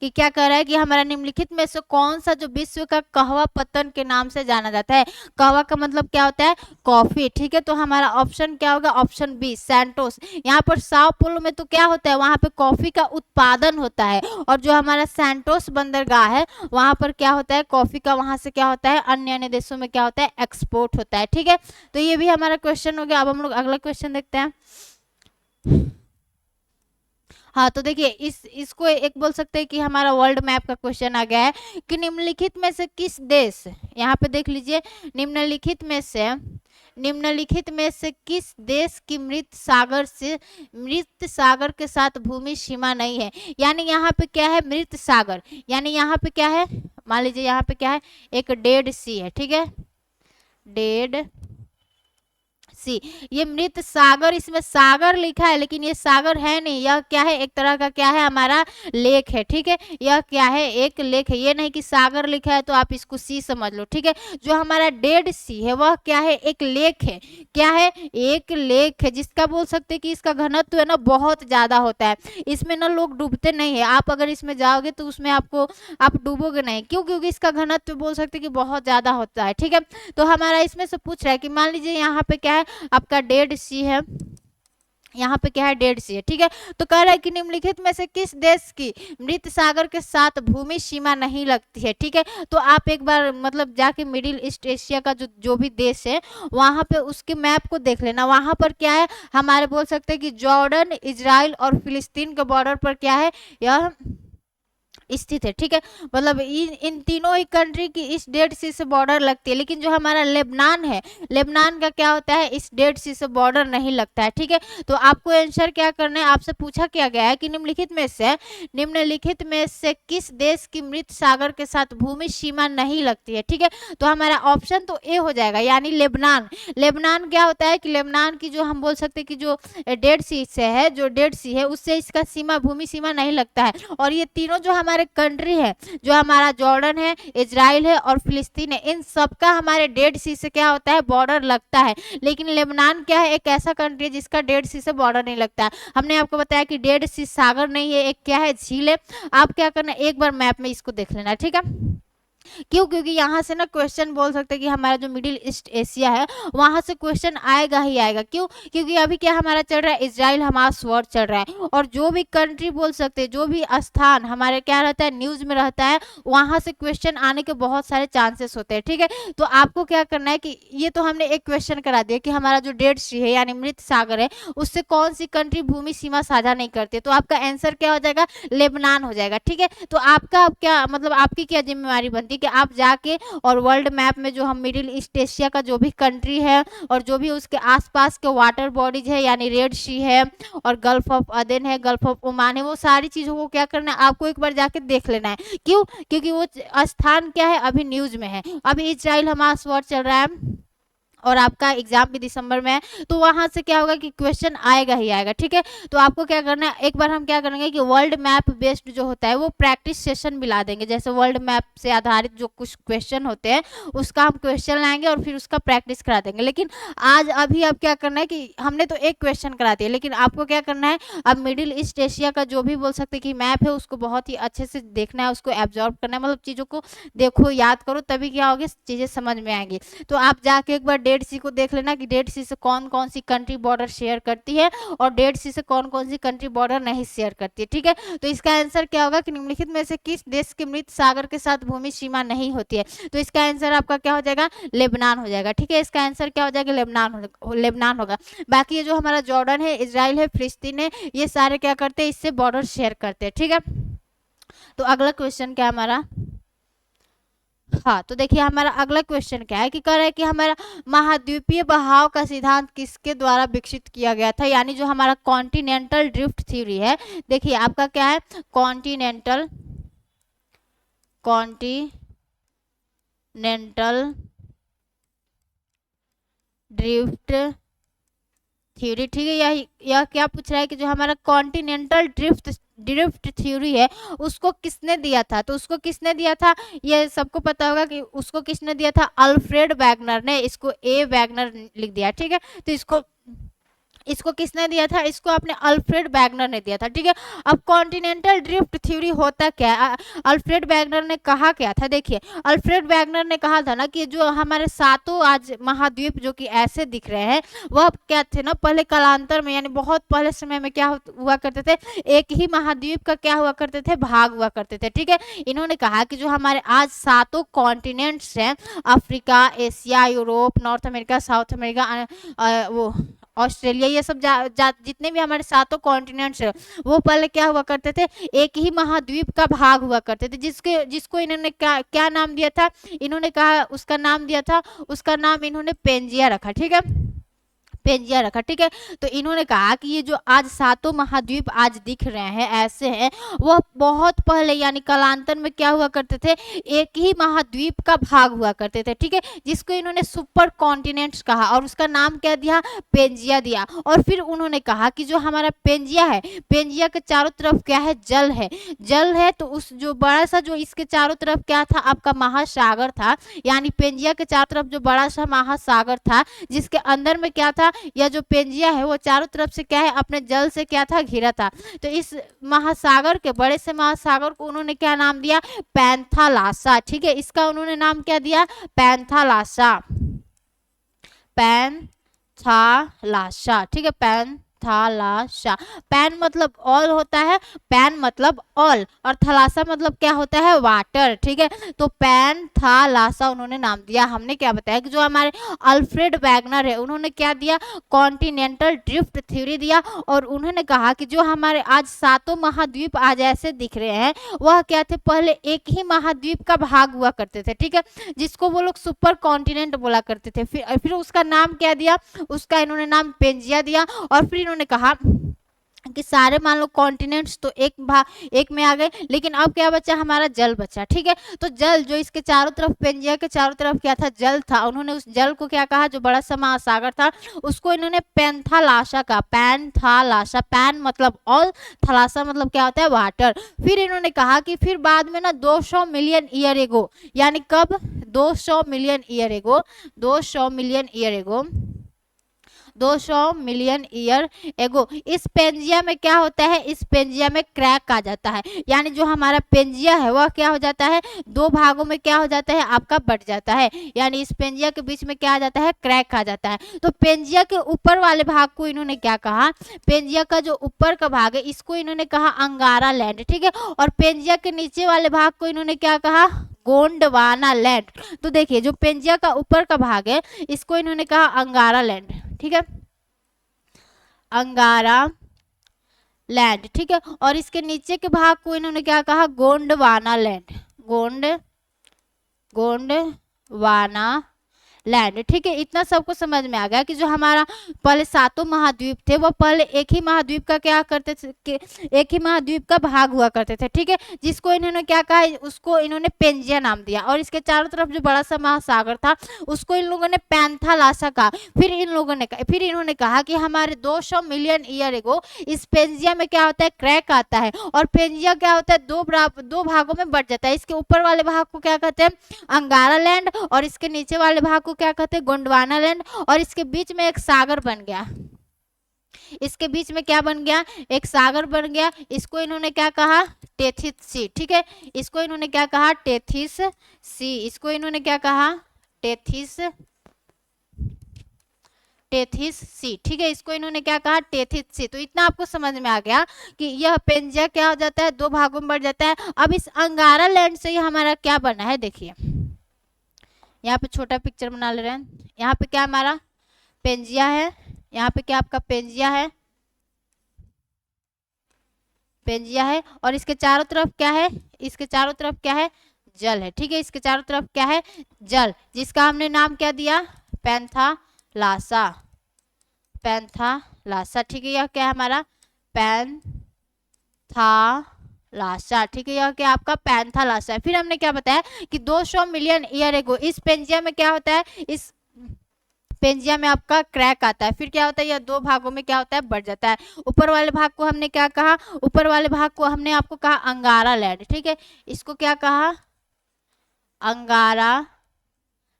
कि क्या कह रहा है कि हमारा निम्नलिखित में से कौन सा जो विश्व का कहवा पत्तन के नाम से जाना जाता है। कहवा का मतलब क्या होता है, कॉफी। ठीक है, तो हमारा ऑप्शन क्या होगा, ऑप्शन बी सैंटोस। यहाँ पर साओ पोलो में तो क्या होता है, वहां पे कॉफी का उत्पादन होता है, और जो हमारा सैंटोस बंदरगाह है वहां पर क्या होता है, कॉफी का वहां से क्या होता है, अन्य अन्य देशों में क्या होता है, एक्सपोर्ट होता है। ठीक है, तो ये भी हमारा क्वेश्चन हो गया। अब हम लोग अगला क्वेश्चन देखते हैं। हाँ, तो देखिए इसको एक बोल सकते हैं कि हमारा वर्ल्ड मैप का क्वेश्चन आ गया है कि निम्नलिखित में से किस देश, यहाँ पे देख लीजिए, निम्नलिखित में से किस देश की मृत सागर के साथ भूमि सीमा नहीं है। यानी यहाँ पे क्या है, मृत सागर, यानी यहाँ पे क्या है, मान लीजिए यहाँ पे क्या है, एक डेड सी है। ठीक है, डेड सी, ये मृत सागर, इसमें सागर लिखा है लेकिन ये सागर है नहीं, यह क्या है, एक तरह का क्या है, हमारा लेक है। ठीक है, यह क्या है, एक लेक है, ये नहीं कि सागर लिखा है तो आप इसको सी समझ लो। ठीक है, जो हमारा डेड सी है वह क्या है, एक लेक है। क्या है, एक लेक है, जिसका बोल सकते हैं कि इसका घनत्व है ना बहुत ज्यादा होता है। इसमें ना लोग डूबते नहीं है, आप अगर इसमें जाओगे तो उसमें आप डूबोगे नहीं। क्यों, क्योंकि इसका घनत्व बोल सकते हैं कि बहुत ज्यादा होता है। ठीक है, तो हमारा इसमें से पूछ रहा है कि मान लीजिए यहाँ पे क्या है, आपका डेड सी है, यहाँ पे क्या है, डेड सी है। ठीक है, तो कह रहा है कि निम्नलिखित में से किस देश की मृत सागर के साथ भूमि सीमा नहीं लगती है। ठीक है, तो आप एक बार मतलब जाके मिडिल ईस्ट एशिया का जो भी देश है वहां पे उसके मैप को देख लेना। वहां पर क्या है, हमारे बोल सकते हैं कि जॉर्डन, इजराइल और फिलिस्तीन के बॉर्डर पर क्या है, यह स्थित है। ठीक है, मतलब इन तीनों ही कंट्री की इस डेड सी से बॉर्डर लगती है, लेकिन जो हमारा लेबनान है, लेबनान का क्या होता है, इस डेड सी से बॉर्डर नहीं लगता है। ठीक है, तो आपको आंसर क्या करना है, आपसे पूछा क्या गया है कि निम्नलिखित में से किस देश की मृत सागर के साथ भूमि सीमा नहीं लगती है। ठीक है, तो हमारा ऑप्शन तो ए हो जाएगा, यानी लेबनान। लेबनान क्या होता है कि लेबनान की जो हम बोल सकते हैं कि जो डेड सी से है, जो डेड सी है उससे इसका भूमि सीमा नहीं लगता है। और ये तीनों जो हमारे कंट्री है, जो हमारा जॉर्डन है, इजराइल है और फिलिस्तीन है, इन सबका हमारे डेड सी से क्या होता है, बॉर्डर लगता है। लेकिन लेबनान क्या है, एक ऐसा कंट्री है जिसका डेड सी से बॉर्डर नहीं लगता है। हमने आपको बताया कि डेड सी सागर नहीं है, एक क्या है, झील है। आप क्या करना, एक बार मैप में इसको देख लेना। ठीक है, क्यों, क्योंकि यहाँ से ना क्वेश्चन बोल सकते हैं कि हमारा जो मिडिल ईस्ट एशिया है वहां से क्वेश्चन आएगा ही आएगा। क्यों, क्योंकि अभी क्या हमारा चल रहा है, इजराइल हमास वॉर चल रहा है, और जो भी कंट्री बोल सकते हैं, जो भी स्थान हमारे क्या रहता है, न्यूज में रहता है, वहां से क्वेश्चन आने के बहुत सारे चांसेस होते हैं। ठीक है, तो आपको क्या करना है कि ये तो हमने एक क्वेश्चन करा दिया कि हमारा जो डेड सी है यानी मृत सागर है उससे कौन सी कंट्री भूमि सीमा साझा नहीं करती, तो आपका आंसर क्या हो जाएगा, लेबनान हो जाएगा। ठीक है, तो आपका क्या मतलब, आपकी क्या जिम्मेवारी बनती है कि आप जाके और वर्ल्ड मैप में जो हम मिडिल ईस्ट एशिया का जो भी कंट्री है और जो भी उसके आसपास के वाटर बॉडीज है, यानी रेड सी है और गल्फ ऑफ अदेन है, गल्फ ऑफ ओमान है, वो सारी चीजों को क्या करना है, आपको एक बार जाके देख लेना है। क्यों, क्योंकि वो स्थान क्या है, अभी न्यूज में है। अभी इजराइल हमास वॉर चल रहा है और आपका एग्जाम भी दिसंबर में है, तो वहां से क्या होगा कि क्वेश्चन आएगा ही आएगा। ठीक है, तो आपको क्या करना है, एक बार हम क्या करेंगे कि वर्ल्ड मैप बेस्ड जो होता है वो प्रैक्टिस सेशन मिला देंगे। जैसे वर्ल्ड मैप से आधारित जो कुछ क्वेश्चन होते हैं उसका हम क्वेश्चन लाएंगे और फिर उसका प्रैक्टिस करा देंगे। लेकिन आज अभी आप क्या करना है कि हमने तो एक क्वेश्चन करा दिया, लेकिन आपको क्या करना है, अब मिडिल ईस्ट एशिया का जो भी बोल सकते हैं कि मैप है उसको बहुत ही अच्छे से देखना है, उसको एब्जॉर्ब करना है, मतलब चीज़ों को देखो, याद करो, तभी क्या होगी, चीज़ें समझ में आएंगी। तो आप जाके एक बार डेड सी को देख लेना कि डेड सी से कौन कौन सी कंट्री बॉर्डर शेयर करती है और डेड सी से कौन कौन सी कंट्री बॉर्डर नहीं शेयर करती है। ठीक है, तो इसका आंसर क्या होगा कि निम्नलिखित में से किस देश की मृत सागर के साथ भूमि सीमा नहीं होती है। तो इसका आंसर आपका क्या हो जाएगा, लेबनान हो जाएगा। ठीक है, इसका आंसर क्या हो जाएगा, लेबनान होगा। बाकी ये जो हमारा जॉर्डन है, इजराइल है, फिलिस्तीन है, ये सारे क्या करते हैं, इससे बॉर्डर शेयर करते हैं। ठीक है, तो अगला क्वेश्चन क्या हमारा, हाँ तो देखिए हमारा अगला क्वेश्चन क्या है कि कह रहा है कि हमारा महाद्वीपीय बहाव का सिद्धांत किसके द्वारा विकसित किया गया था, यानी जो हमारा कॉन्टिनेंटल ड्रिफ्ट थ्योरी है। देखिए आपका क्या है, कॉन्टिनेंटल ड्रिफ्ट थ्योरी। ठीक है, यह क्या पूछ रहा है कि जो हमारा कॉन्टिनेंटल ड्रिफ्ट थ्योरी है उसको किसने दिया था, तो उसको किसने दिया था, ये सबको पता होगा कि उसको किसने दिया था, अल्फ्रेड वैगनर ने। इसको ए वैगनर लिख दिया। ठीक है, तो इसको किसने दिया था, इसको अपने अल्फ्रेड वैगनर ने दिया था। ठीक है, अब कॉन्टिनेंटल ड्रिफ्ट थ्योरी होता क्या है, अल्फ्रेड वैगनर ने कहा क्या था। देखिए अल्फ्रेड वैगनर ने कहा था ना कि जो हमारे सातों आज महाद्वीप जो कि ऐसे दिख रहे हैं वह क्या थे ना, पहले कालांतर में यानी बहुत पहले समय में क्या हुआ करते थे, एक ही महाद्वीप का क्या हुआ करते थे, भाग हुआ करते थे। ठीक है, इन्होंने कहा कि जो हमारे आज सातों कॉन्टिनेंट्स हैं, Africa, Asia, Europe, north America, south America, वो ऑस्ट्रेलिया, ये सब जितने भी हमारे सातों कॉन्टिनेंट्स है वो पहले क्या हुआ करते थे, एक ही महाद्वीप का भाग हुआ करते थे, जिसको इन्होंने क्या नाम दिया था, इन्होंने कहा उसका नाम दिया था, उसका नाम इन्होंने पेंजिया रखा। ठीक है, पेंजिया रखा। ठीक है, तो इन्होंने कहा कि ये जो आज सातों महाद्वीप आज दिख रहे हैं ऐसे हैं, वह बहुत पहले यानी कालांतर में क्या हुआ करते थे, एक ही महाद्वीप का भाग हुआ करते थे। ठीक है, जिसको इन्होंने सुपर कॉन्टिनेंट्स कहा और उसका नाम क्या दिया, पेंजिया दिया। और फिर उन्होंने कहा कि जो हमारा पेंजिया है, पेंजिया के चारों तरफ क्या है, जल है, जल है, तो उस जो बड़ा सा जो इसके चारों तरफ क्या था, आपका महासागर था, यानी पेंजिया के चारों तरफ जो बड़ा सा महासागर था जिसके अंदर में क्या था, यह जो पेंजिया है वो चारों तरफ से क्या है, अपने जल से क्या था, घिरा था। तो इस महासागर के बड़े से महासागर को उन्होंने क्या नाम दिया, पैंथालासा। ठीक है, इसका उन्होंने नाम क्या दिया, पैंथालासा, पैंथालासा। ठीक है, पैंथालासा, पैन मतलब ऑल होता है, पैन मतलब ऑल, और थलासा मतलब क्या होता है, वाटर। ठीक है, तो पैंथालासा उन्होंने नाम दिया। हमने क्या बताया कि जो हमारे अल्फ्रेड वैगनर है उन्होंने क्या दिया, कॉन्टिनेंटल ड्रिफ्ट थ्योरी दिया, और उन्होंने कहा कि जो हमारे आज सातों महाद्वीप आज ऐसे दिख रहे हैं वह क्या थे, पहले एक ही महाद्वीप का भाग हुआ करते थे। ठीक है, जिसको वो लोग सुपर कॉन्टिनेंट बोला करते थे। फिर उसका नाम क्या दिया, उसका इन्होंने नाम पेंजिया दिया। और फिर इन्होंने कहा कि सारे मान लो कॉन्टिनेंट्स तो एक में आ गए, लेकिन अब क्या बचा, हमारा जल बचा। ठीक है, तो जल जो इसके चारों तरफ, पेंजिया के चारों तरफ क्या था, जल था, उन्होंने उस जल को क्या कहा, जो बड़ा सा महासागर था उसको इन्होंने पैंथालासा का, पैंथालासा, पैन मतलब ऑल, थलासा मतलब क्या होता है, वाटर। फिर इन्होंने कहा कि फिर बाद में ना 200 मिलियन ईयर एगो, यानी कब, 200 million year ago, 200 million year ago, 200 million year ago इस पेंजिया में क्या होता है, इस पेंजिया में क्रैक आ जाता है, यानी जो हमारा पेंजिया है वह क्या हो जाता है, दो भागों में क्या हो जाता है, आपका बट जाता है, यानी इस पेंजिया के बीच में क्या आ जाता है, क्रैक आ जाता है। तो पेंजिया के ऊपर वाले भाग को इन्होंने क्या कहा, पेंजिया का जो ऊपर का भाग है इसको इन्होंने कहा अंगारा लैंड। ठीक है, और पेंजिया के नीचे वाले भाग को इन्होंने क्या कहा, गोंडवाना लैंड। तो देखिए जो पेंजिया का ऊपर का भाग है इसको इन्होंने कहा अंगारा लैंड। ठीक है, अंगारा लैंड। ठीक है, और इसके नीचे के भाग को इन्होंने क्या कहा, गोंडवाना लैंड, गोंडवाना लैंड। ठीक है, इतना सबको समझ में आ गया कि जो हमारा पहले सातों महाद्वीप थे वो पहले एक ही महाद्वीप का क्या करते थे, एक ही महाद्वीप का भाग हुआ करते थे। ठीक है, जिसको इन्होंने क्या कहा, उसको इन्होंने पेंजिया नाम दिया, और इसके चारों तरफ जो बड़ा सा महासागर था उसको इन लोगों ने पैंथालासा कहा। फिर इन्होंने कहा कि हमारे 200 मिलियन ईयर एगो इस पेंजिया में क्या होता है, क्रैक आता है, और पेंजिया क्या होता है, दो भागों में बट जाता है। इसके ऊपर वाले भाग को क्या कहते हैं, अंगारा लैंड, और इसके नीचे वाले भाग को क्या कहते हैं, गोंडवाना लैंड, और इसके बीच में एक सागर बन गया, इसके बीच में क्या बन गया, एक सागर बन गया, इसको इन्होंने क्या कहा, टेथिस सी। ठीक है, इसको इन्होंने क्या कहा, टेथिस सी, इसको इन्होंने क्या कहा, टेथिस टेथिस सी, ठीक है, इसको इन्होंने क्या कहा, टेथिस सी। तो इतना आपको समझ में आ गया कि यह पेंजिया क्या हो जाता है, दो भागों में बढ़ जाता है। अब इस अंगारा लैंड से ही हमारा क्या बना है, देखिए यहाँ पे छोटा पिक्चर बना ले रहे हैं। यहाँ पे क्या हमारा पेंजिया है, यहाँ पे क्या आपका पेंजिया है, पेंजिया है, और इसके चारों तरफ क्या है, इसके चारों तरफ क्या है, जल है, ठीक है, इसके चारों तरफ क्या है, जल, जिसका हमने नाम क्या दिया, पैंथालासा, पैंथालासा, ठीक है, यह क्या है हमारा पैंथालासा, ठीक है, यह क्या आपका पैंथालासा है। फिर हमने क्या बताया कि 200 मिलियन ईयर एगो इस पेंजिया में क्या होता है, इस पेंजिया में आपका क्रैक आता है, फिर क्या होता है, यह दो भागों में क्या होता है, बढ़ जाता है। ऊपर वाले भाग को हमने क्या कहा, ऊपर वाले भाग को हमने आपको कहा अंगारा लैंड, ठीक है, इसको क्या कहा, अंगारा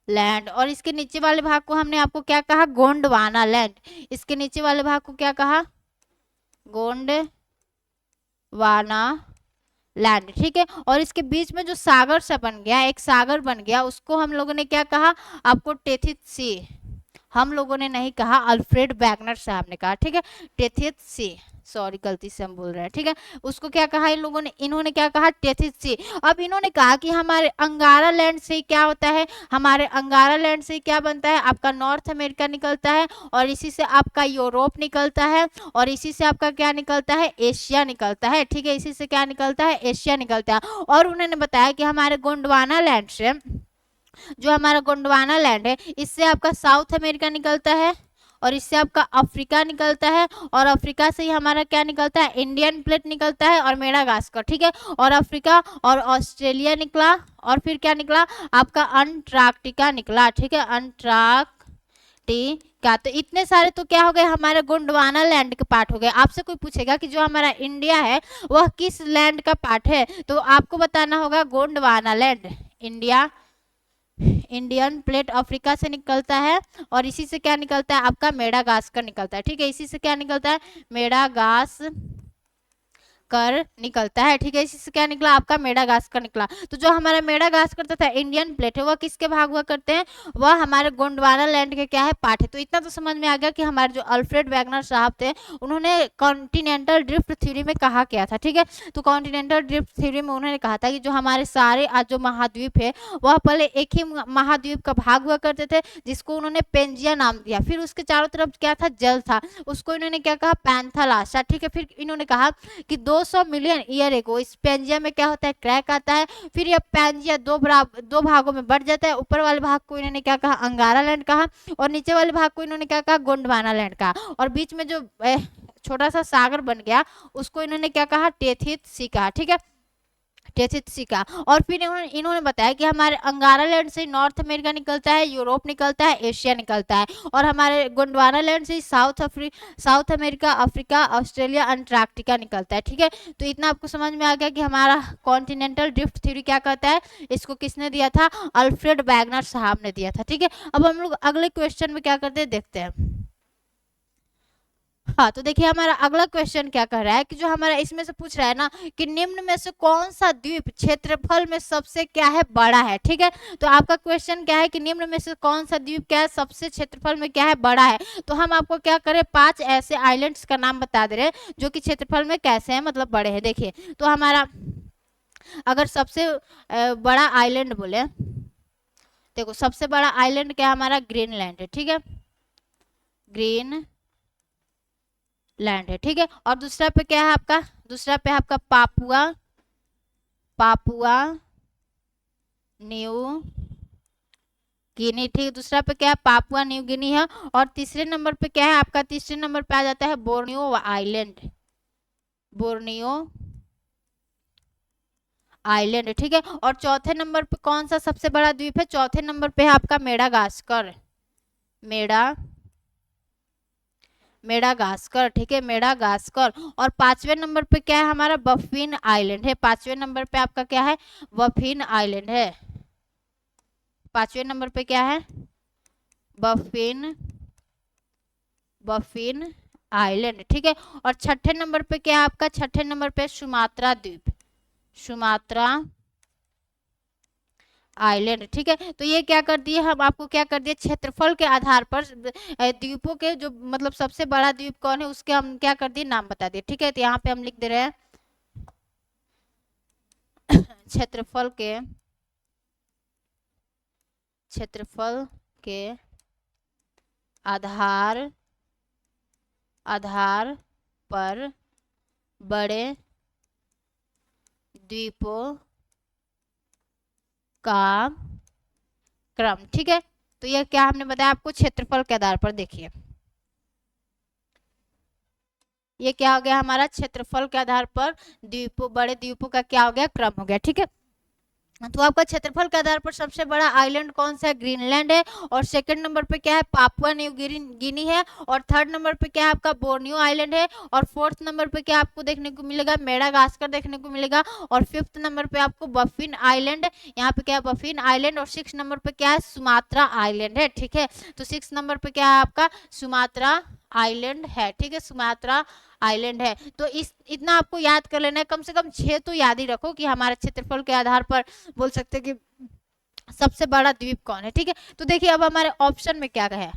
लैंड, और इसके नीचे वाले भाग को हमने आपको क्या कहा, गोंडवाना लैंड, इसके नीचे वाले भाग को क्या कहा, गोंडवाना लैंड, ठीक है, और इसके बीच में जो सागर सा बन गया, एक सागर बन गया, उसको हम लोगों ने क्या कहा, आपको टेथिस सी, हम लोगों ने नहीं कहा, अल्फ्रेड वैगनर साहब ने कहा, ठीक है, टेथिस सी, सॉरी गलती से हम बोल रहे हैं, ठीक है, उसको क्या कहा इन लोगों ने, इन्होंने क्या कहा, टेथिस सी। अब इन्होंने कहा कि हमारे अंगारा लैंड से क्या होता है, हमारे अंगारा लैंड से क्या बनता है, आपका नॉर्थ अमेरिका निकलता है, और इसी से आपका यूरोप निकलता है, और इसी से आपका क्या निकलता है, एशिया निकलता है, ठीक है, इसी से क्या निकलता है, एशिया निकलता है। और उन्होंने बताया कि हमारे गोंडवाना लैंड से, जो हमारा गोंडवाना लैंड है, इससे आपका साउथ अमेरिका निकलता है, और इससे आपका अफ्रीका निकलता है, और अफ्रीका से ही हमारा क्या निकलता है, इंडियन प्लेट निकलता है, और मेडागास्कर, ठीक है, और अफ्रीका और ऑस्ट्रेलिया निकला, और फिर क्या निकला, आपका अंटार्कटिका निकला, ठीक है, अंटार्कटिका। तो इतने सारे तो क्या हो गए, हमारे गोंडवाना लैंड के पार्ट हो गए। आपसे कोई पूछेगा कि जो हमारा इंडिया है वह किस लैंड का पार्ट है, तो आपको बताना होगा Gondwana land, India, Indian plate Africa से निकलता है, और इसी से क्या निकलता है, आपका मेडागास्कर निकलता है, ठीक है, इसी से क्या निकलता है, मेडागास्कर निकलता है, ठीक है, इसी से क्या निकला, आपका मेडागास्कर निकला। तो जो हमारा मेडागास्कर तथा इंडियन प्लेट है वह किसके भाग हुआ करते हैं, वह हमारे गोंडवाना लैंड के क्या है, पार्ट है। तो इतना तो समझ में आ गया कि हमारे जो अल्फ्रेड वैगनर साहब थे उन्होंने कॉन्टिनेंटल ड्रिफ्ट थ्योरी में कहा क्या था, ठीक है, तो कॉन्टिनेंटल ड्रिफ्ट थ्योरी में उन्होंने कहा था कि जो हमारे सारे आज जो महाद्वीप है वह पहले एक ही महाद्वीप का भाग हुआ करते थे, जिसको उन्होंने पेंजिया नाम दिया, फिर उसके चारों तरफ क्या था, जल था, उसको इन्होंने क्या कहा, पैंथालासा, ठीक है, फिर इन्होंने कहा कि 200 मिलियन ईयर एगो इस पेंजिया में क्या होता है, क्रैक आता है, फिर यह पेंजिया दो भागों में बढ़ जाता है। ऊपर वाले भाग को इन्होंने क्या कहा, अंगारा लैंड कहा, और नीचे वाले भाग को इन्होंने क्या कहा, गोंडवाना लैंड कहा, और बीच में जो छोटा सा सागर बन गया उसको इन्होंने क्या कहा, टेथिस सी कहा, ठीक है, टेथिस सी का। और फिर इन्होंने बताया कि हमारे अंगारा लैंड से नॉर्थ अमेरिका निकलता है, यूरोप निकलता है, एशिया निकलता है, और हमारे गोंडवाना लैंड से south America, Africa, Australia, Antarctica निकलता है, ठीक है। तो इतना आपको समझ में आ गया कि हमारा कॉन्टिनेंटल ड्रिफ्ट थ्योरी क्या कहता है, इसको किसने दिया था, अल्फ्रेड वैगनर साहब ने दिया था, ठीक है। अब हम लोग अगले क्वेश्चन में क्या करते हैं, देखते हैं। हाँ, तो देखिए हमारा अगला क्वेश्चन क्या कह रहा है कि जो हमारा इसमें से पूछ रहा है ना कि निम्न में से कौन सा द्वीप क्षेत्रफल में सबसे क्या है, बड़ा है, ठीक है। तो आपका क्वेश्चन क्या है कि निम्न में से कौन सा द्वीप क्या है, सबसे क्षेत्रफल में क्या है, बड़ा है। तो हम आपको क्या करें, 5 ऐसे आइलैंड्स का नाम बता दे रहे हैं जो कि क्षेत्रफल में कैसे हैं, मतलब बड़े हैं। देखिए तो हमारा अगर सबसे बड़ा आइलैंड बोले, देखो सबसे बड़ा आइलैंड क्या हमारा, ग्रीनलैंड है, ठीक है, ग्रीन लैंड है, ठीक है। और दूसरा पे क्या है आपका, दूसरा पे आपका पापुआ न्यू गिनी, ठीक है, दूसरा पे क्या है, पापुआ न्यू गिनी है। और तीसरे नंबर पे क्या है आपका, तीसरे नंबर पे आ जाता है बोर्नियो आइलैंड, बोर्नियो आइलैंड, ठीक है। और चौथे नंबर पे कौन सा सबसे बड़ा द्वीप है, चौथे नंबर पे है आपका मेडागास्कर, मेडागास्कर, ठीक है, मेडागास्कर। और 5वें नंबर पे क्या है हमारा, बफिन आइलैंड है, 5वें नंबर पे आपका क्या है, बफिन आइलैंड है, 5वें नंबर पे क्या है, बफिन आइलैंड, ठीक है। और छठे नंबर पे क्या है आपका, छठे नंबर पे सुमात्रा द्वीप, सुमात्रा आइलैंड। ठीक है, तो ये क्या कर दिए हम आपको, क्या कर दिए, क्षेत्रफल के आधार पर द्वीपों के जो मतलब सबसे बड़ा द्वीप कौन है उसके हम क्या कर दिए, नाम बता दिए। ठीक है, तो यहाँ पे हम लिख दे रहे हैं क्षेत्रफल के आधार पर बड़े द्वीपों का क्रम। ठीक है, तो यह क्या हमने बताया आपको, क्षेत्रफल के आधार पर। देखिए ये क्या हो गया हमारा, क्षेत्रफल के आधार पर द्वीपों, बड़े द्वीपों का क्या हो गया, क्रम हो गया। ठीक है, तो आपका क्षेत्रफल के आधार पर सबसे बड़ा आइलैंड कौन सा है, ग्रीनलैंड है। और सेकंड नंबर पे क्या है, पापुआ न्यू गिनी है। और थर्ड नंबर पे क्या है आपका, बोर्नियो आइलैंड है। और फोर्थ नंबर पे क्या आपको देखने को मिलेगा, मेडागास्कर देखने को मिलेगा। और फिफ्थ नंबर पे आपको बफिन आइलैंड, यहाँ पे क्या है, बफिन आइलैंड। और सिक्स नंबर पे क्या है, सुमात्रा आइलैंड है। ठीक है, तो सिक्स नंबर पे क्या है आपका, सुमात्रा आइलैंड है। ठीक है, सुमात्रा आइलैंड है। तो इस इतना आपको याद कर लेना है, कम से कम 6 तो याद ही रखो कि हमारे क्षेत्रफल के आधार पर बोल सकते हैं कि सबसे बड़ा द्वीप कौन है। ठीक है, तो देखिए अब हमारे ऑप्शन में क्या है,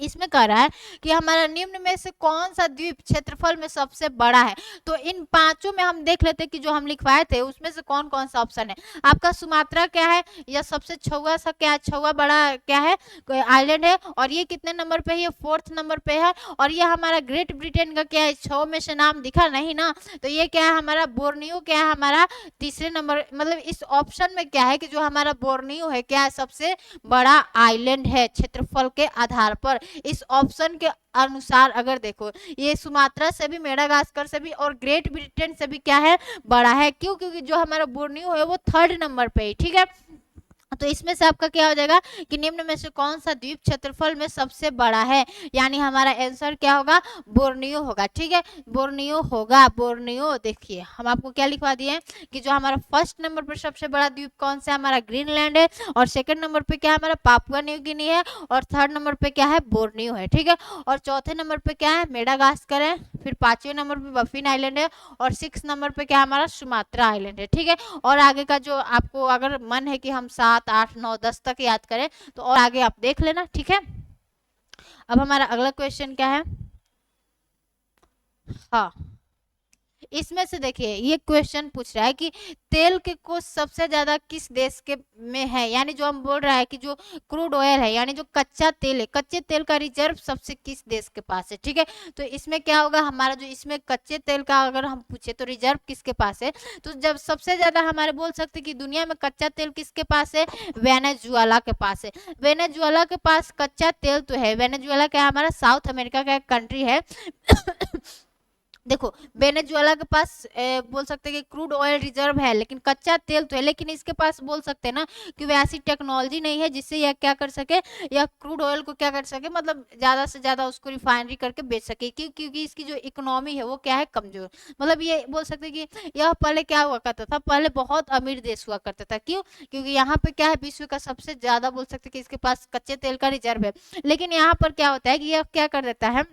इसमें कह रहा है कि हमारा निम्न में से कौन सा द्वीप क्षेत्रफल में सबसे बड़ा है। तो इन पांचों में हम देख लेते हैं कि जो हम लिखवाए थे उसमें से कौन कौन सा ऑप्शन है। आपका सुमात्रा क्या है, या सबसे छवा सा क्या है, छवा बड़ा क्या है आइलैंड है। और ये कितने नंबर पे है, ये फोर्थ नंबर पे है। और ये हमारा ग्रेट ब्रिटेन का क्या है, 6 में से नाम दिखा नहीं ना, तो ये क्या है हमारा, बोर्नियो क्या है हमारा तीसरे नंबर, मतलब इस ऑप्शन में क्या है कि जो हमारा बोर्नियो है क्या है, सबसे बड़ा आइलैंड है क्षेत्रफल के आधार पर। इस ऑप्शन के अनुसार अगर देखो, ये सुमात्रा से भी, मेडागास्कर से भी और ग्रेट ब्रिटेन से भी क्या है, बड़ा है। क्यों, क्योंकि जो हमारा बोर्नियो है वो थर्ड नंबर पे है। ठीक है, तो इसमें से आपका क्या हो जाएगा कि निम्न में से कौन सा द्वीप क्षेत्रफल में सबसे बड़ा है, यानी हमारा आंसर क्या होगा, बोर्नियो होगा। ठीक है, बोर्नियो होगा, बोर्नियो। देखिए हम आपको क्या लिखवा दिए कि जो हमारा फर्स्ट नंबर पर सबसे बड़ा द्वीप कौन सा है, हमारा ग्रीनलैंड है। और सेकंड नंबर पे क्या है हमारा, पापुआ न्यू गिनी है। और थर्ड नंबर पे क्या है, बोर्नियो है। ठीक है, और चौथे नंबर पे क्या है, मेडागास्कर है। फिर पांचवें नंबर पे बफिन आइलैंड है। और सिक्स नंबर पे क्या है हमारा, सुमात्रा आइलैंड है। ठीक है, और आगे का जो आपको अगर मन है कि हम 7 8 9 10 तक याद करें तो और आगे आप देख लेना। ठीक है, अब हमारा अगला क्वेश्चन क्या है, हाँ इसमें से देखिए ये क्वेश्चन पूछ रहा है कि तेल के कोष सबसे ज्यादा किस देश के में है, यानी जो हम बोल रहा है कि जो क्रूड ऑयल है, यानी जो कच्चा तेल है, कच्चे तेल का रिजर्व सबसे किस देश के पास है। ठीक है, तो इसमें क्या होगा हमारा, जो इसमें कच्चे तेल का अगर हम पूछे तो रिजर्व किसके पास है, तो जब सबसे ज्यादा हमारे बोल सकते कि दुनिया में कच्चा तेल किसके पास है, वेनेजुएला के पास है। वेनेजुएला के पास कच्चा तेल तो है, वेनेजुएला क्या हमारा साउथ अमेरिका का एक कंट्री है। देखो वेनेजुएला के पास बोल सकते हैं कि क्रूड ऑयल रिजर्व है, लेकिन कच्चा तेल तो है, लेकिन इसके पास बोल सकते हैं ना कि वैसी टेक्नोलॉजी नहीं है जिससे यह क्या कर सके, यह क्रूड ऑयल को क्या कर सके, मतलब ज्यादा से ज्यादा उसको रिफाइनरी करके बेच सके। क्योंकि इसकी जो इकोनॉमी है वो क्या है, कमजोर। मतलब ये बोल सकते हैं कि यह पहले क्या हुआ करता था, पहले बहुत अमीर देश हुआ करता था। क्यों, क्योंकि यहाँ पे क्या है, विश्व का सबसे ज्यादा बोल सकते कि इसके पास कच्चे तेल का रिजर्व है। लेकिन यहाँ पर क्या होता है कि यह क्या कर देता है,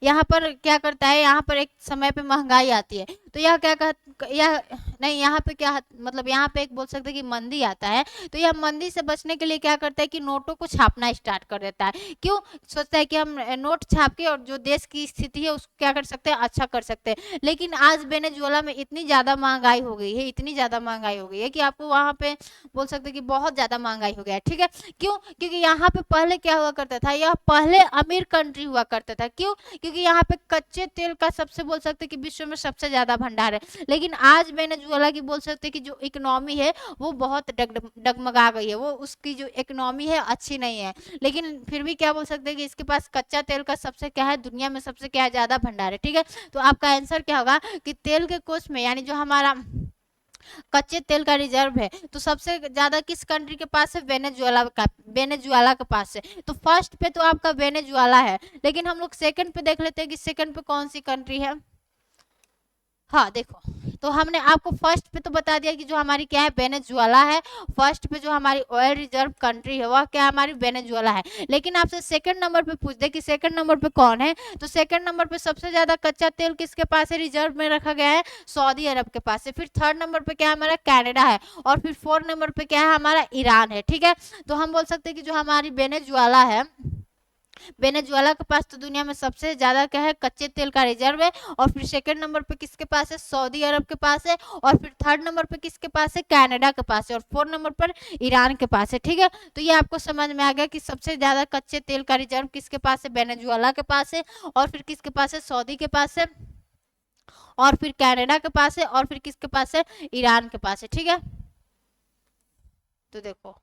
यहाँ पर क्या करता है, यहाँ पर एक समय पे महंगाई आती है, तो यह क्या यह नहीं, यहाँ पे क्या मतलब यहाँ पे एक बोल सकते हैं कि मंदी आता है, तो यह मंदी से बचने के लिए क्या करता है कि नोटों को छापना स्टार्ट कर देता है। क्यों, सोचता है कि हम नोट छाप के और जो देश की स्थिति है उसको क्या कर सकते हैं, अच्छा कर सकते हैं। लेकिन आज वेनेजुएला में इतनी ज्यादा महंगाई हो गई है, इतनी ज्यादा महंगाई हो गई है कि आपको वहां पे बोल सकते हैं कि बहुत ज्यादा महंगाई हो गया है। ठीक है, क्यों, क्योंकि यहाँ पे पहले क्या हुआ करता था, यह पहले अमीर कंट्री हुआ करता था। क्यों, क्योंकि यहाँ पे कच्चे तेल का सबसे बोल सकते कि विश्व में सबसे ज्यादा भंडार है। लेकिन आज वेनेजुएला की बोल सकते कि जो इकोनॉमी है वो बहुत डगमगा गई है, वो उसकी जो इकोनॉमी है अच्छी नहीं है। लेकिन फिर भी क्या बोल सकते हैं कि इसके पास कच्चा तेल का सबसे क्या है, दुनिया में सबसे क्या है, ज्यादा भंडार है। ठीक है, तो आपका आंसर क्या होगा कि तेल के कोष में, यानी जो हमारा कच्चे तेल का रिजर्व है, तो सबसे ज्यादा किस कंट्री के पास है, वेनेजुएला के पास है। तो फर्स्ट पे तो आपका वेनेजुएला है, लेकिन हम लोग सेकंड पे देख लेते हैं कि सेकंड पे कौन सी कंट्री है। हाँ देखो तो हमने आपको फर्स्ट पे तो बता दिया कि जो हमारी क्या है वेनेजुएला है, फर्स्ट पे जो हमारी ऑयल रिजर्व कंट्री है वह क्या हमारी वेनेजुएला है। लेकिन आपसे सेकंड नंबर पे पूछ दे कि सेकंड नंबर पे कौन है, तो सेकंड नंबर पे सबसे ज्यादा कच्चा तेल किसके पास है, रिजर्व में रखा गया है, सऊदी अरब के पास है। फिर थर्ड नंबर पे क्या है हमारा कनाडा है, और फिर फोर्थ नंबर पे क्या है हमारा ईरान है। ठीक है, तो हम बोल सकते हैं कि जो हमारी वेनेजुएला है, वेनेजुएला के पास तो दुनिया में सबसे ज्यादा क्या है कच्चे तेल का रिजर्व है। और फिर सेकंड नंबर पे किसके पास है, सऊदी अरब के पास है। और फिर थर्ड नंबर पे किसके पास है, कनाडा के पास है। और फोर्थ नंबर पर ईरान के पास है। ठीक है, तो ये आपको समझ में आ गया कि सबसे ज्यादा कच्चे तेल का रिजर्व किसके पास है, वेनेजुएला के पास है। और फिर किसके पास है, सऊदी के पास है। और फिर कनाडा के पास है। और फिर किसके पास है, ईरान के पास है। ठीक है, तो देखो,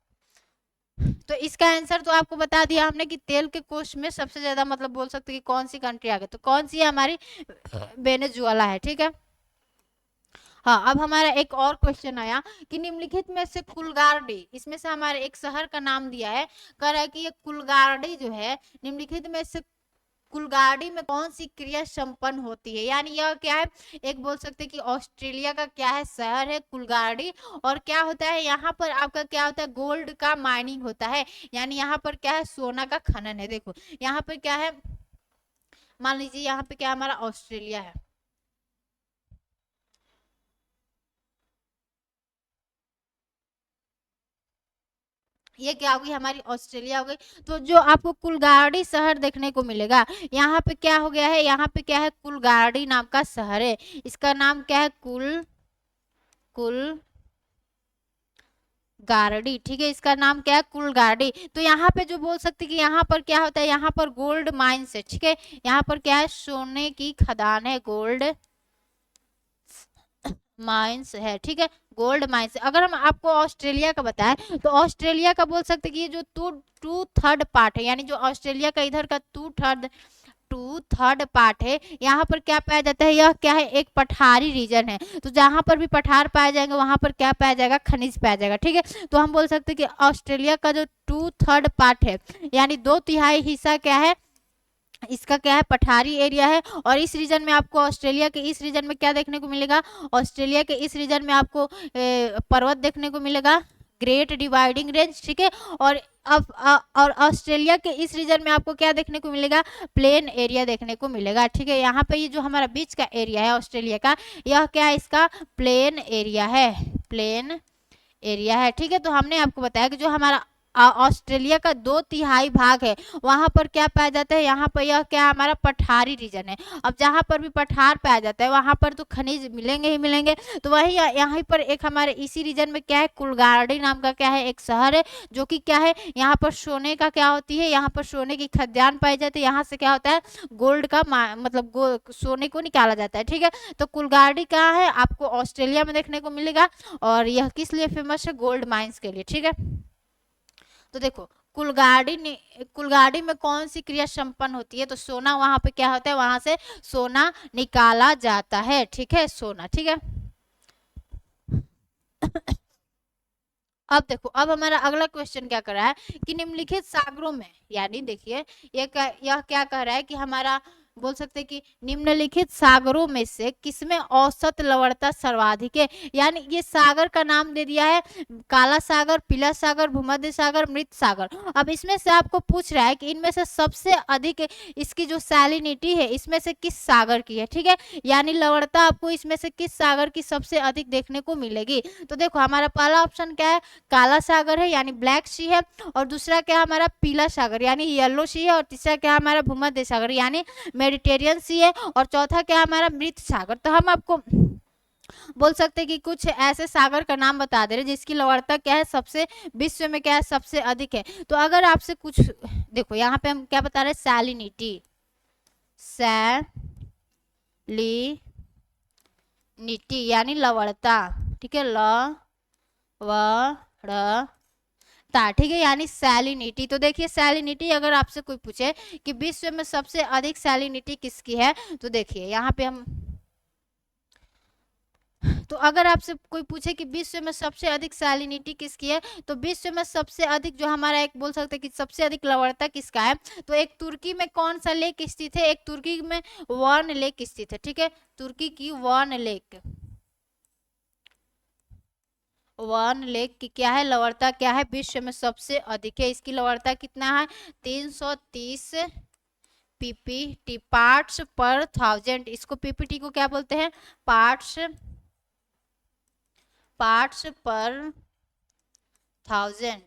तो इसका आंसर तो आपको बता दिया हमने कि तेल के कोष में सबसे ज्यादा मतलब बोल सकते हैं कि कौन सी कंट्री आ गई, तो कौन सी है हमारी वेनेजुएला है। ठीक है, हाँ, अब हमारा एक और क्वेश्चन आया कि निम्नलिखित में से कुलगार्डी, इसमें से हमारे एक शहर का नाम दिया है, कह रहा है कि ये कुलगार्डी जो है निम्नलिखित में से कुलगाड़ी में कौन सी क्रिया संपन्न होती है। यानी यह क्या है, एक बोल सकते हैं कि ऑस्ट्रेलिया का क्या है शहर है कुलगाड़ी। और क्या होता है यहाँ पर आपका क्या होता है, गोल्ड का माइनिंग होता है। यानी यहाँ पर क्या है, सोना का खनन है। देखो यहाँ पर क्या है, मान लीजिए यहाँ पे क्या हमारा ऑस्ट्रेलिया है, ये क्या होगी हमारी ऑस्ट्रेलिया हो गई। तो जो आपको कुलगाड़ी शहर देखने को मिलेगा, यहाँ पे क्या हो गया है, यहाँ पे क्या है कुलगाड़ी नाम का शहर है। इसका नाम क्या है, कुल गार्डी। ठीक है, इसका नाम क्या है, कुलगाड़ी। तो यहाँ पे जो बोल सकते कि यहाँ पर क्या होता है, यहाँ पर गोल्ड माइंस है। ठीक है, यहाँ पर क्या है, सोने की खदान है, गोल्ड माइंस है। ठीक है, गोल्ड माइंस। अगर हम आपको ऑस्ट्रेलिया का बताएं तो ऑस्ट्रेलिया का बोल सकते कि ये जो टू थर्ड पार्ट है, यानी जो ऑस्ट्रेलिया का इधर का टू थर्ड पार्ट है, यहाँ पर क्या पाया जाता है, यह क्या है एक पठारी रीजन है। तो जहां पर भी पठार पाए जाएंगे वहां पर क्या पाया जाएगा, खनिज पाया जाएगा। ठीक है, तो हम बोल सकते हैं कि ऑस्ट्रेलिया का जो टू थर्ड पार्ट है, यानी 2/3 हिस्सा क्या है, इसका क्या है पठारी एरिया है। और इस रीजन में आपको, ऑस्ट्रेलिया के इस रीजन में क्या देखने को मिलेगा, ऑस्ट्रेलिया के इस रीजन में आपको पर्वत देखने को मिलेगा, ग्रेट डिवाइडिंग रेंज। ठीक है, और अब और ऑस्ट्रेलिया के इस रीजन में आपको क्या देखने को मिलेगा, प्लेन एरिया देखने को मिलेगा। ठीक है, यहाँ पे ये जो हमारा बीच का एरिया है ऑस्ट्रेलिया का, यह क्या है, इसका प्लेन एरिया है, प्लेन एरिया है। ठीक है, तो हमने आपको बताया कि जो हमारा ऑस्ट्रेलिया का 2/3 भाग है वहां पर क्या पाया जाता है, यहाँ पर यह क्या हमारा पठारी रीजन है। अब जहां पर भी पठार पाया जाता है वहां पर तो खनिज मिलेंगे ही मिलेंगे। तो वही यहाँ पर एक हमारे इसी रीजन में क्या है, कुलगाड़ी नाम का क्या है एक शहर है, जो कि क्या है यहाँ पर सोने का क्या होती है, यहाँ पर सोने की खदान पाई जाती है। यहाँ से क्या होता है, गोल्ड का मतलब सोने को निकाला जाता है। ठीक है, तो कुलगाड़ी कहाँ है, आपको ऑस्ट्रेलिया में देखने को मिलेगा। और यह किस लिए फेमस है, गोल्ड माइंस के लिए। ठीक है, तो देखो कुलगाड़ी में कौन सी क्रिया संपन्न होती है, तो सोना वहां पे क्या होता है, वहां से सोना निकाला जाता है। ठीक है, सोना। ठीक है, अब देखो, अब हमारा अगला क्वेश्चन क्या कर रहा है कि निम्नलिखित सागरों में, यानी देखिए यह क्या कह रहा है कि हमारा बोल सकते हैं कि निम्नलिखित सागरों में से किसमें औसत लवणता सर्वाधिक है। यानी ये सागर का नाम दे दिया है, काला सागर, पीला सागर, भूमध्य सागर, मृत सागर। अब इसमें से आपको पूछ रहा है कि इनमें से सबसे अधिक इसकी जो सैलिनिटी है इसमें से किस सागर की है। ठीक है, यानी लवणता आपको इसमें से किस सागर की सबसे अधिक देखने को मिलेगी। तो देखो हमारा पहला ऑप्शन क्या है, काला सागर है यानी ब्लैक सी है। और दूसरा क्या हमारा पीला सागर यानी येलो सी है। और तीसरा क्या हमारा भूमध्य सागर यानी मेडिटेरियन सी है। और चौथा क्या हमारा मृत सागर। तो हम आपको बोल सकते हैं कि कुछ ऐसे सागर का नाम बता दे रहे जिसकी लवणता क्या है सबसे, विश्व में क्या है सबसे अधिक है। तो अगर आपसे कुछ देखो यहाँ पे हम क्या बता रहे हैं, सैलिनिटी, सैलिनिटी यानी लवणता। ठीक है, लवणता। ठीक है, यानी सैलिनिटी। तो देखिए सैलिनिटी अगर आपसे कोई पूछे कि विश्व में सबसे अधिक सैलिनिटी किसकी है, तो देखिए यहाँ पे हम, तो अगर आपसे कोई पूछे कि विश्व में सबसे अधिक सैलिनिटी किसकी है, तो विश्व में सबसे अधिक जो हमारा एक बोल सकते हैं कि सबसे अधिक लवणता किसका है, तो एक तुर्की में कौन सा लेक स्थित है, एक तुर्की में वार्न लेक स्थित है। ठीक है, तुर्की की वार्न लेक, वन लेक की क्या है लवणता, क्या है विश्व में सबसे अधिक है। इसकी लवणता कितना है 330 पीपीटी, पार्ट्स पर थाउजेंड। इसको पीपीटी को क्या बोलते हैं पार्ट्स पर थाउजेंड,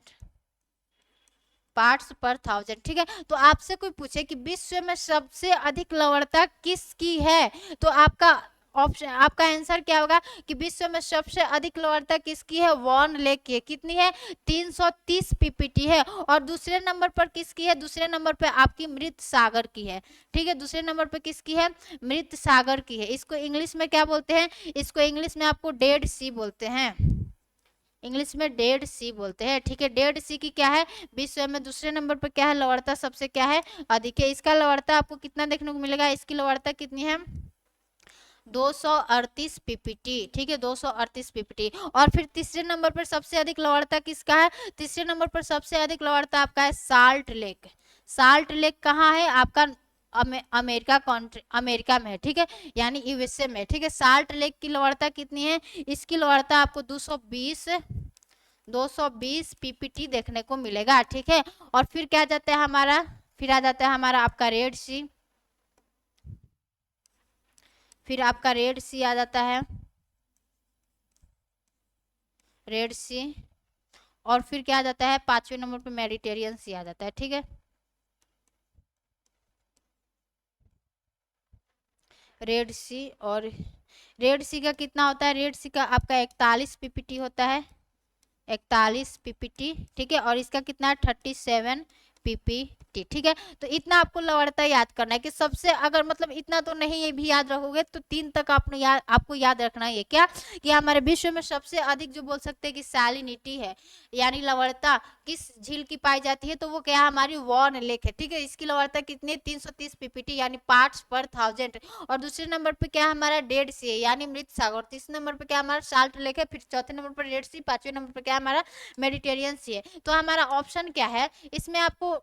पार्ट्स पर थाउजेंड। ठीक है, तो आपसे कोई पूछे कि विश्व में सबसे अधिक लवणता किसकी है, तो आपका ऑप्शन, आपका आंसर क्या होगा कि विश्व में सबसे अधिक लवणता किसकी है वॉन लेक की है। कितनी है 330 पीपीटी है। और दूसरे नंबर पर किसकी है, दूसरे नंबर पर आपकी मृत सागर की है। ठीक है, दूसरे नंबर पर किसकी है मृत सागर की है। इसको इंग्लिश में क्या बोलते हैं, इसको इंग्लिश में आपको डेड सी बोलते हैं, इंग्लिश में डेड सी बोलते हैं। ठीक है, डेड सी की क्या है विश्व में दूसरे नंबर पर क्या है लवणता सबसे क्या है अधिक है। इसका लवणता आपको कितना देखने को मिलेगा, इसकी लवणता कितनी है 238 पीपीटी। ठीक है 238 पीपीटी। और फिर तीसरे नंबर पर सबसे अधिक लवणता किसका है, तीसरे नंबर पर सबसे अधिक लवणता आपका है साल्ट लेक। साल्ट लेक कहाँ है आपका अमेरिका कंट्री, अमेरिका में है। ठीक है, यानी यूएसए में। ठीक है, साल्ट लेक की लवणता कितनी है, इसकी लवणता आपको 220 पीपीटी देखने को मिलेगा। ठीक है, और फिर क्या जाता है हमारा, फिर आ जाता है हमारा आपका रेड सी, फिर आपका रेड सी आ जाता है, रेड सी। और फिर क्या आ जाता है पांचवें नंबर पे मेडिटेरियन सी आ जाता है। ठीक है, रेड सी। और रेड सी का कितना होता है, रेड सी का आपका 41 पीपीटी होता है, 41 पीपीटी। ठीक है, और इसका कितना है 37 पीपीटी। ठीक है, तो इतना आपको लवणता याद करना है कि सबसे, अगर मतलब इतना तो नहीं ये भी याद रखोगे तो 3 तक आपने आपको याद रखना है क्या कि हमारे विश्व में सबसे अधिक जो बोल सकते हैं कि सैलिनिटी है यानी लवणता किस झील की पाई जाती है, तो वो क्या हमारी वॉन लेक है। ठीक है, इसकी लवणता कितनी 330 पीपीटी यानी पार्ट्स पर थाउजेंड। और दूसरे नंबर पे क्या हमारा डेड सी है यानी मृत सागर। तीसरे नंबर पे क्या हमारा साल्ट लेक है, फिर चौथे नंबर पर रेड सी, पांचवें नंबर पर क्या हमारा मेडिटेरियन सी है। तो हमारा ऑप्शन क्या है इसमें, आपको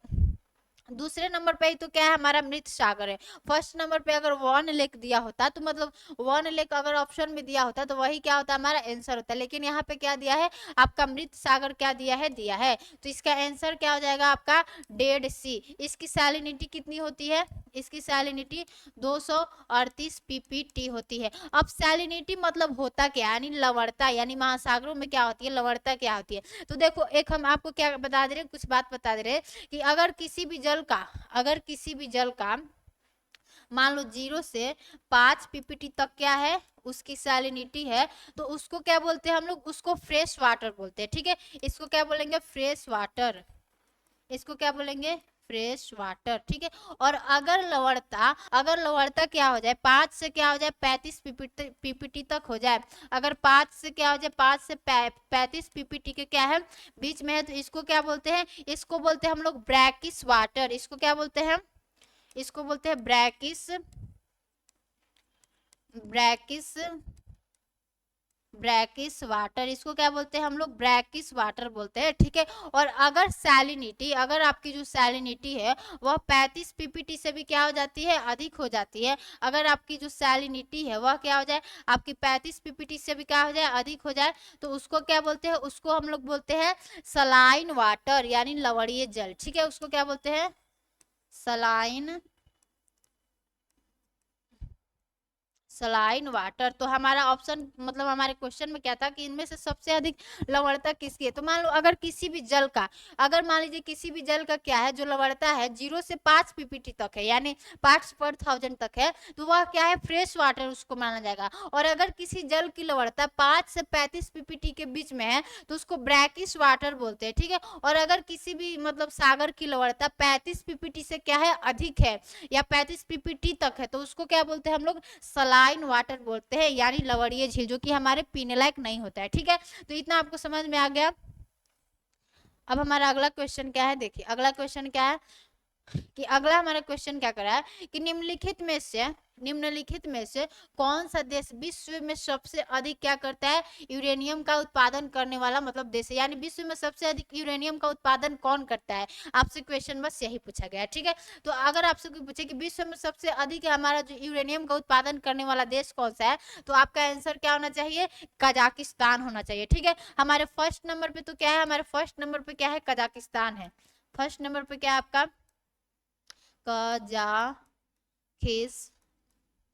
दूसरे नंबर पे ही तो क्या है हमारा मृत सागर है। फर्स्ट नंबर पे अगर वन लेक दिया होता तो मतलब वन लेक अगर ऑप्शन में दिया होता तो वही क्या होता हमारा आंसर होता, लेकिन यहाँ पे क्या दिया है आपका मृत सागर क्या दिया है, दिया है। तो इसका आंसर क्या हो जाएगा आपका डेड सी। इसकी सैलिनिटी कितनी होती है, इसकी सैलिनिटी 238 पीपीटी होती है। अब सैलिनिटी मतलब होता क्या यानी लवणता, यानी महासागरों में क्या होती है लवणता क्या होती है। तो देखो एक हम आपको क्या बता दे रहे कुछ बात बता दे रहे कि अगर किसी भी जल का, अगर किसी भी जल का मान लो 0 से 5 पीपीटी तक क्या है उसकी सैलिनिटी है, तो उसको क्या बोलते हैं हम लोग, उसको फ्रेश वाटर बोलते हैं। ठीक है, इसको क्या बोलेंगे फ्रेश वाटर, इसको क्या बोलेंगे फ्रेश वाटर। ठीक है, और अगर लवणता, अगर लवणता क्या हो जाए 5 से क्या हो जाए 35 पीपीटी तक हो जाए, अगर 5 से क्या हो जाए 5 से 35 पीपीटी के क्या है बीच में है, तो इसको क्या बोलते हैं, इसको बोलते हैं हम लोग ब्रैकिश वाटर। इसको क्या बोलते हैं, इसको बोलते हैं ब्रैकिश, ब्रैकिश, ब्रैकिश वाटर। इसको क्या बोलते हैं हम लोग ब्रैकिश वाटर बोलते हैं। ठीक है, और अगर सैलिनिटी, अगर आपकी जो सैलिनिटी है वह 35 पीपीटी से भी क्या हो जाती है अधिक हो जाती है, अगर आपकी जो सैलिनिटी है वह क्या हो जाए आपकी 35 पीपीटी से भी क्या हो जाए अधिक हो जाए, तो उसको क्या बोलते हैं, उसको हम लोग बोलते हैं सलाइन वाटर यानी लवणीय जल। ठीक है, उसको क्या बोलते हैं सलाइन, सलाइन वाटर। तो हमारा ऑप्शन मतलब हमारे क्वेश्चन में क्या था कि इनमें से सबसे अधिक लवणता किसकी है। तो मान लो अगर किसी भी जल का, अगर मान लीजिए किसी भी जल का क्या है जो लवणता है 0 से 5 पीपीटी तक है यानी पार्ट्स पर थाउजेंड तक है, तो वह क्या है फ्रेश वाटर उसको माना जाएगा। और अगर किसी जल की लवणता 5 से 35 पीपीटी के बीच में है तो उसको ब्रैकिश वाटर बोलते हैं। ठीक है, और अगर किसी भी मतलब सागर की लवणता 35 पीपीटी से क्या है अधिक है या 35 पीपीटी तक है, तो उसको क्या बोलते हैं हम लोग सलाइन वाटर बोलते हैं यानी लवणीय झील, जो कि हमारे पीने लायक नहीं होता है। ठीक है, तो इतना आपको समझ में आ गया। अब हमारा अगला क्वेश्चन क्या है, देखिए अगला क्वेश्चन क्या है, कि अगला हमारा क्वेश्चन क्या कर रहा है कि निम्नलिखित में से कौन सा देश विश्व में सबसे अधिक क्या करता है, यूरेनियम का उत्पादन करने वाला मतलब देश है, यानी विश्व में सबसे अधिक यूरेनियम का उत्पादन कौन करता है, आपसे क्वेश्चन बस यही पूछा गया है। ठीक है, तो अगर आपसे कोई पूछे कि विश्व में सबसे अधिक हमारा जो यूरेनियम का उत्पादन करने वाला देश कौन सा है, तो आपका आंसर क्या होना चाहिए, कजाकिस्तान होना चाहिए। ठीक है, हमारे फर्स्ट नंबर पे तो क्या है, हमारे फर्स्ट नंबर पे क्या है, कजाकिस्तान है। फर्स्ट नंबर पे क्या है आपका,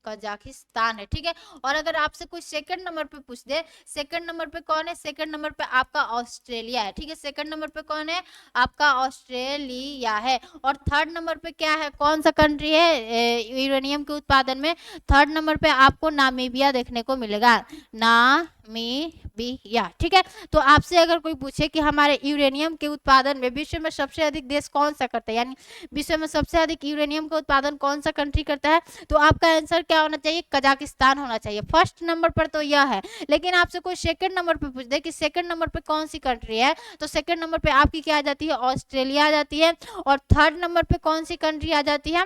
कजाकिस्तान है। ठीक है, और अगर आपसे कोई सेकंड नंबर पे पूछ दे, सेकंड नंबर पे कौन है, सेकंड नंबर पे आपका ऑस्ट्रेलिया है। ठीक है, सेकंड नंबर पे कौन है, आपका ऑस्ट्रेलिया है। और थर्ड नंबर पे क्या है, कौन सा कंट्री है यूरेनियम के उत्पादन में, थर्ड नंबर पे आपको नामीबिया देखने को मिलेगा, नामीबिया। ठीक है, तो आपसे अगर कोई पूछे कि हमारे यूरेनियम के उत्पादन में विश्व में सबसे अधिक देश कौन सा करता है, यानी विश्व में सबसे अधिक यूरेनियम का उत्पादन कौन सा कंट्री करता है, तो आपका आंसर क्या होना चाहिए, कजाकिस्तान होना चाहिए। फर्स्ट नंबर पर तो यह है, लेकिन आपसे कोई सेकंड नंबर पे पूछ दे कि सेकंड नंबर पे कौन सी कंट्री है, तो सेकंड नंबर पे आपकी क्या आ जाती है, ऑस्ट्रेलिया आ जाती है। और थर्ड नंबर पे कौन सी कंट्री आ जाती है,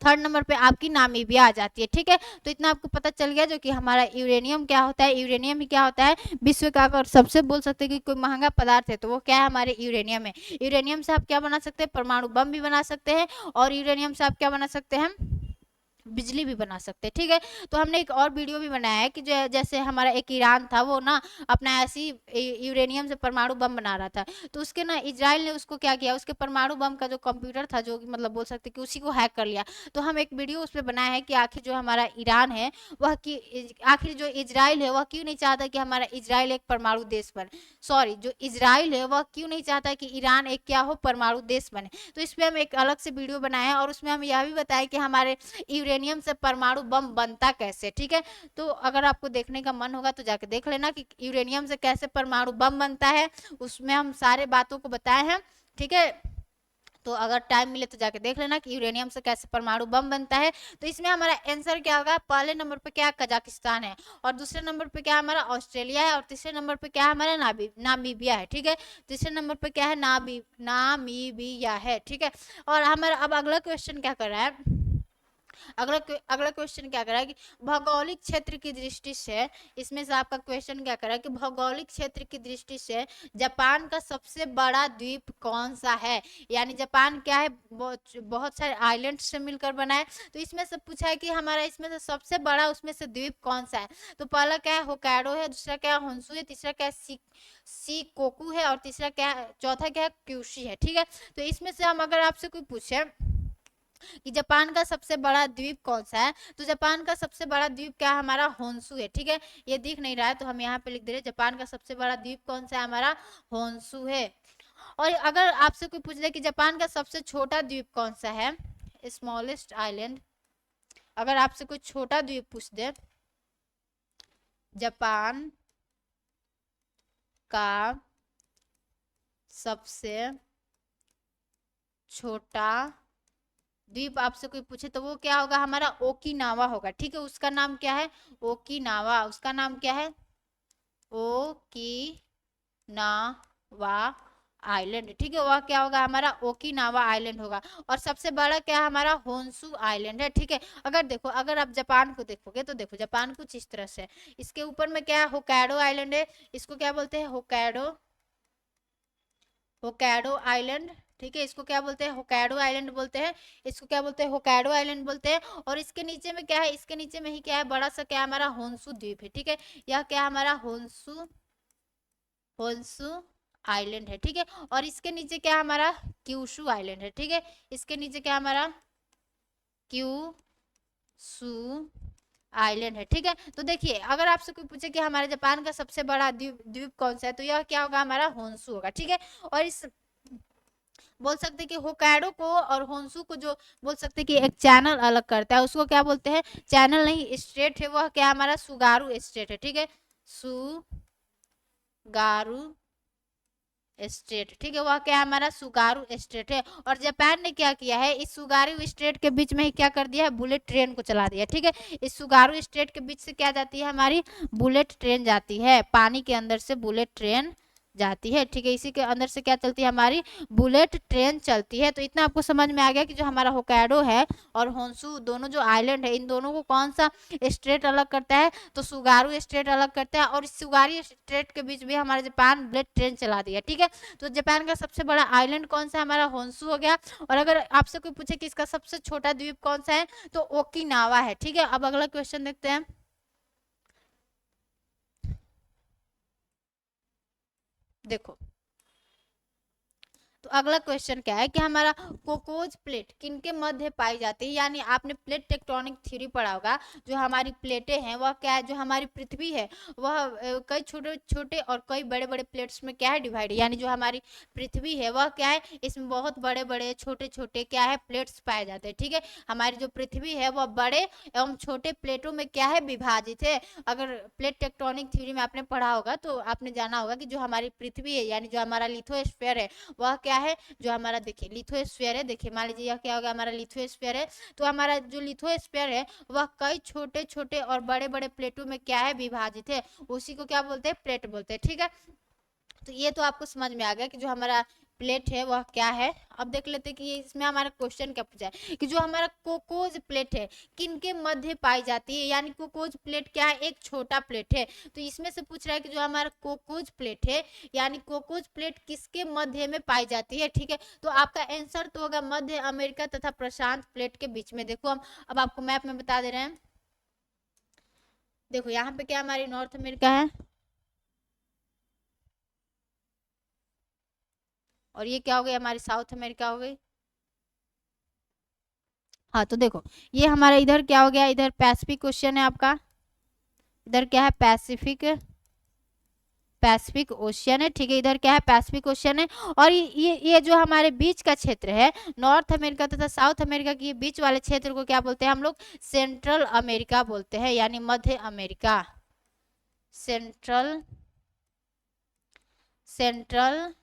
थर्ड नंबर पे आपकी नामीबिया आ जाती है। ठीक है, तो इतना आपको पता चल गया जो कि हमारा यूरेनियम क्या होता है, यूरेनियम ही क्या होता है, विश्व का अगर सबसे बोल सकते हैं कि कोई महंगा पदार्थ है तो वो क्या है, हमारे यूरेनियम है। यूरेनियम से आप क्या बना सकते हैं, परमाणु बम भी बना सकते हैं, और यूरेनियम से आप क्या बना सकते हैं, बिजली भी बना सकते हैं। ठीक है, तो हमने एक और वीडियो भी बनाया है कि जो जैसे हमारा एक ईरान था, वो ना अपना ऐसी यूरेनियम से परमाणु बम बना रहा था, तो उसके ना इजराइल ने उसको क्या किया, उसके परमाणु बम का जो कंप्यूटर था, जो मतलब बोल सकते कि उसी को हैक कर लिया। तो हम एक वीडियो उस पर बनाया है कि आखिर जो हमारा ईरान है वह कि आखिर जो इजराइल है वह क्यों नहीं चाहता कि हमारा इजराइल एक परमाणु देश बने, सॉरी जो इजराइल है वह क्यों नहीं चाहता कि ईरान एक क्या हो, परमाणु देश बने। तो इस पर हम एक अलग से वीडियो बनाए हैं, और उसमें हम यह भी बताया कि हमारे यूरेनियम से परमाणु बम बनता कैसे। ठीक है, तो अगर आपको देखने का मन होगा तो जाके देख लेना कि यूरेनियम से कैसे परमाणु बम बनता है, उसमें हम सारे बातों को बताए हैं। ठीक है, तो अगर टाइम मिले तो जाके देख लेना कि यूरेनियम से कैसे परमाणु बम बनता है। तो इसमें हमारा आंसर क्या होगा, पहले नंबर पे क्या, कजाकिस्तान है, और दूसरे नंबर पे क्या हमारा ऑस्ट्रेलिया है, और तीसरे नंबर पे क्या हमारा नामीबिया है। ठीक है, तीसरे नंबर पे क्या है, नामीबिया है। ठीक है, और हमारा अब अगला क्वेश्चन क्या कर रहा है, अगला क्वेश्चन क्या कर रहा है कि भौगोलिक क्षेत्र की दृष्टि से, इसमें से आपका क्वेश्चन क्या कर रहा है कि भौगोलिक क्षेत्र की दृष्टि से जापान का सबसे बड़ा द्वीप कौन सा है, यानी जापान क्या है, बहुत सारे आइलैंड से मिलकर बना है। तो इसमें से पूछा है कि हमारा इसमें से सबसे बड़ा उसमें से द्वीप कौन सा है, तो पहला क्या है, होकाइडो है, दूसरा क्या है, होन्शु है, तीसरा क्या है, शिकोकू है, और तीसरा क्या है, चौथा क्या है, क्यूशी है। ठीक है, तो इसमें से हम अगर आपसे कोई पूछे कि जापान का सबसे बड़ा द्वीप कौन सा है, तो जापान का सबसे बड़ा द्वीप क्या है, हमारा होन्शु है। ठीक है, ये दिख नहीं रहा है तो हम यहाँ पे लिख दे रहे हैं, जापान का सबसे बड़ा द्वीप कौन सा है, हमारा होन्शु है। और अगर आपसे कोई पूछ ले कि जापान का सबसे छोटा द्वीप कौन सा है, स्मॉलेस्ट आइलैंड, अगर आपसे कोई छोटा द्वीप पूछ दे, जापान का सबसे छोटा द्वीप आपसे कोई पूछे तो वो क्या होगा, हमारा ओकिनावा होगा। ठीक है, उसका नाम क्या है, ओकिनावा, उसका नाम क्या है, ओकिनावा आइलैंड। ठीक है, वह क्या होगा, हमारा ओकिनावा आइलैंड होगा। और सबसे बड़ा क्या है, हमारा होन्शु आइलैंड है। ठीक है, अगर देखो, अगर आप जापान को देखोगे तो देखो जापान कुछ इस तरह से, इसके ऊपर में क्या है, होकाइडो आइलैंड है, इसको क्या बोलते हैं, होकाइडो आइलैंड। ठीक है, इसको क्या बोलते हैं, होकाइडो आइलैंड बोलते हैं, इसको क्या बोलते हैं, होकाइडो आइलैंड बोलते हैं। और इसके नीचे में क्या है, इसके नीचे में ही क्या है, बड़ा सा क्या हमारा होन्शु द्वीप है। ठीक है, यह क्या हमारा होन्शु आइलैंड है। ठीक है, और इसके नीचे क्या हमारा क्यूशु आइलैंड है। ठीक है, इसके नीचे क्या हमारा क्यूशु आइलैंड है। ठीक है, तो देखिए अगर आपसे कोई पूछे कि हमारे जापान का सबसे बड़ा द्वीप कौन सा है, तो यह क्या होगा, हमारा होन्शु होगा। ठीक है, और इस बोल सकते हैं कि होकाइडो को और होन्शु को जो बोल सकते हैं कि एक चैनल अलग करता है, उसको क्या बोलते हैं, चैनल नहीं, स्टेट है, वह क्या हमारा सुगारू स्टेट है। ठीक है, सुगारू स्टेट। ठीक है, वह क्या हमारा सुगारू स्टेट है। और जापान ने क्या किया है, इस सुगारू स्टेट के बीच में ही क्या कर दिया है, बुलेट ट्रेन को चला दिया। ठीक है, इस सुगारू स्टेट के बीच से क्या जाती है, हमारी बुलेट ट्रेन जाती है, पानी के अंदर से बुलेट ट्रेन जाती है। ठीक है, इसी के अंदर से क्या चलती है, हमारी बुलेट ट्रेन चलती है। तो इतना आपको समझ में आ गया कि जो हमारा होकाइडो है और होन्शु दोनों जो आइलैंड है, इन दोनों को कौन सा स्टेट अलग करता है, तो सुगारू स्टेट अलग करता है। और इस सुगारू स्टेट के बीच भी हमारा जापान बुलेट ट्रेन चला दिया। ठीक है, तो जापान का सबसे बड़ा आइलैंड कौन सा, हमारा होन्शु हो गया। और अगर आपसे कोई पूछे कि इसका सबसे छोटा द्वीप कौन सा है, तो ओकिनावा है। ठीक है, अब अगला क्वेश्चन देखते हैं। देखो, तो अगला क्वेश्चन क्या है कि हमारा कोकोज प्लेट किनके मध्य पाई जाती है, यानी आपने प्लेट टेक्टोनिक थ्योरी पढ़ा होगा। जो हमारी प्लेटें हैं वह क्या है, जो हमारी पृथ्वी है वह कई छोटे छोटे और कई बड़े बड़े प्लेट्स में क्या है डिवाइड, यानी जो हमारी पृथ्वी है वह क्या है, इसमें बहुत बड़े बड़े छोटे छोटे क्या है प्लेट्स पाए जाते हैं। ठीक है, हमारी जो पृथ्वी है वह बड़े एवं छोटे प्लेटों में क्या है विभाजित है। अगर प्लेट टेक्टोनिक थ्योरी में आपने पढ़ा होगा तो आपने जाना होगा कि जो हमारी पृथ्वी है, यानी जो हमारा लिथोस्फीयर है वह क्या है, जो हमारा देखिए लिथोस्फीयर है, देखिए मान लीजिए यह क्या होगा, हमारा लिथोस्फीयर है। तो हमारा जो लिथोस्फीयर है वह कई छोटे छोटे और बड़े बड़े प्लेटों में क्या है विभाजित है, उसी को क्या बोलते हैं, प्लेट बोलते हैं। ठीक है, तो ये तो आपको समझ में आ गया कि जो हमारा प्लेट है वह क्या है। अब देख लेते हैं कि इसमें हमारा क्वेश्चन क्या पूछा है कि जो हमारा कोकोज प्लेट है किनके मध्य पाई जाती है, यानी कोकोज प्लेट क्या है, एक छोटा प्लेट है। तो इसमें से पूछ रहा है कि जो हमारा कोकोज प्लेट है, यानी कोकोज प्लेट किसके मध्य में पाई जाती है। ठीक है, तो आपका आंसर तो होगा मध्य अमेरिका तथा प्रशांत प्लेट के बीच में। देखो हम अब आपको मैप में बता दे रहे हैं। देखो यहाँ पे क्या हमारी नॉर्थ अमेरिका है, और ये क्या हो गई, हमारी साउथ अमेरिका हो गई। हाँ, तो देखो ये हमारा इधर क्या हो गया, इधर पैसिफिक क्वेश्चन है आपका, इधर क्या है पैसिफिक, पैसिफिक ओशियन है। ठीक है, इधर क्या है पैसिफिक ओशियन है। और ये जो हमारे बीच का क्षेत्र है, नॉर्थ अमेरिका तथा साउथ अमेरिका के बीच वाले क्षेत्र को क्या बोलते हैं हम लोग, सेंट्रल अमेरिका बोलते हैं, यानी मध्य अमेरिका, सेंट्रल सेंट्रल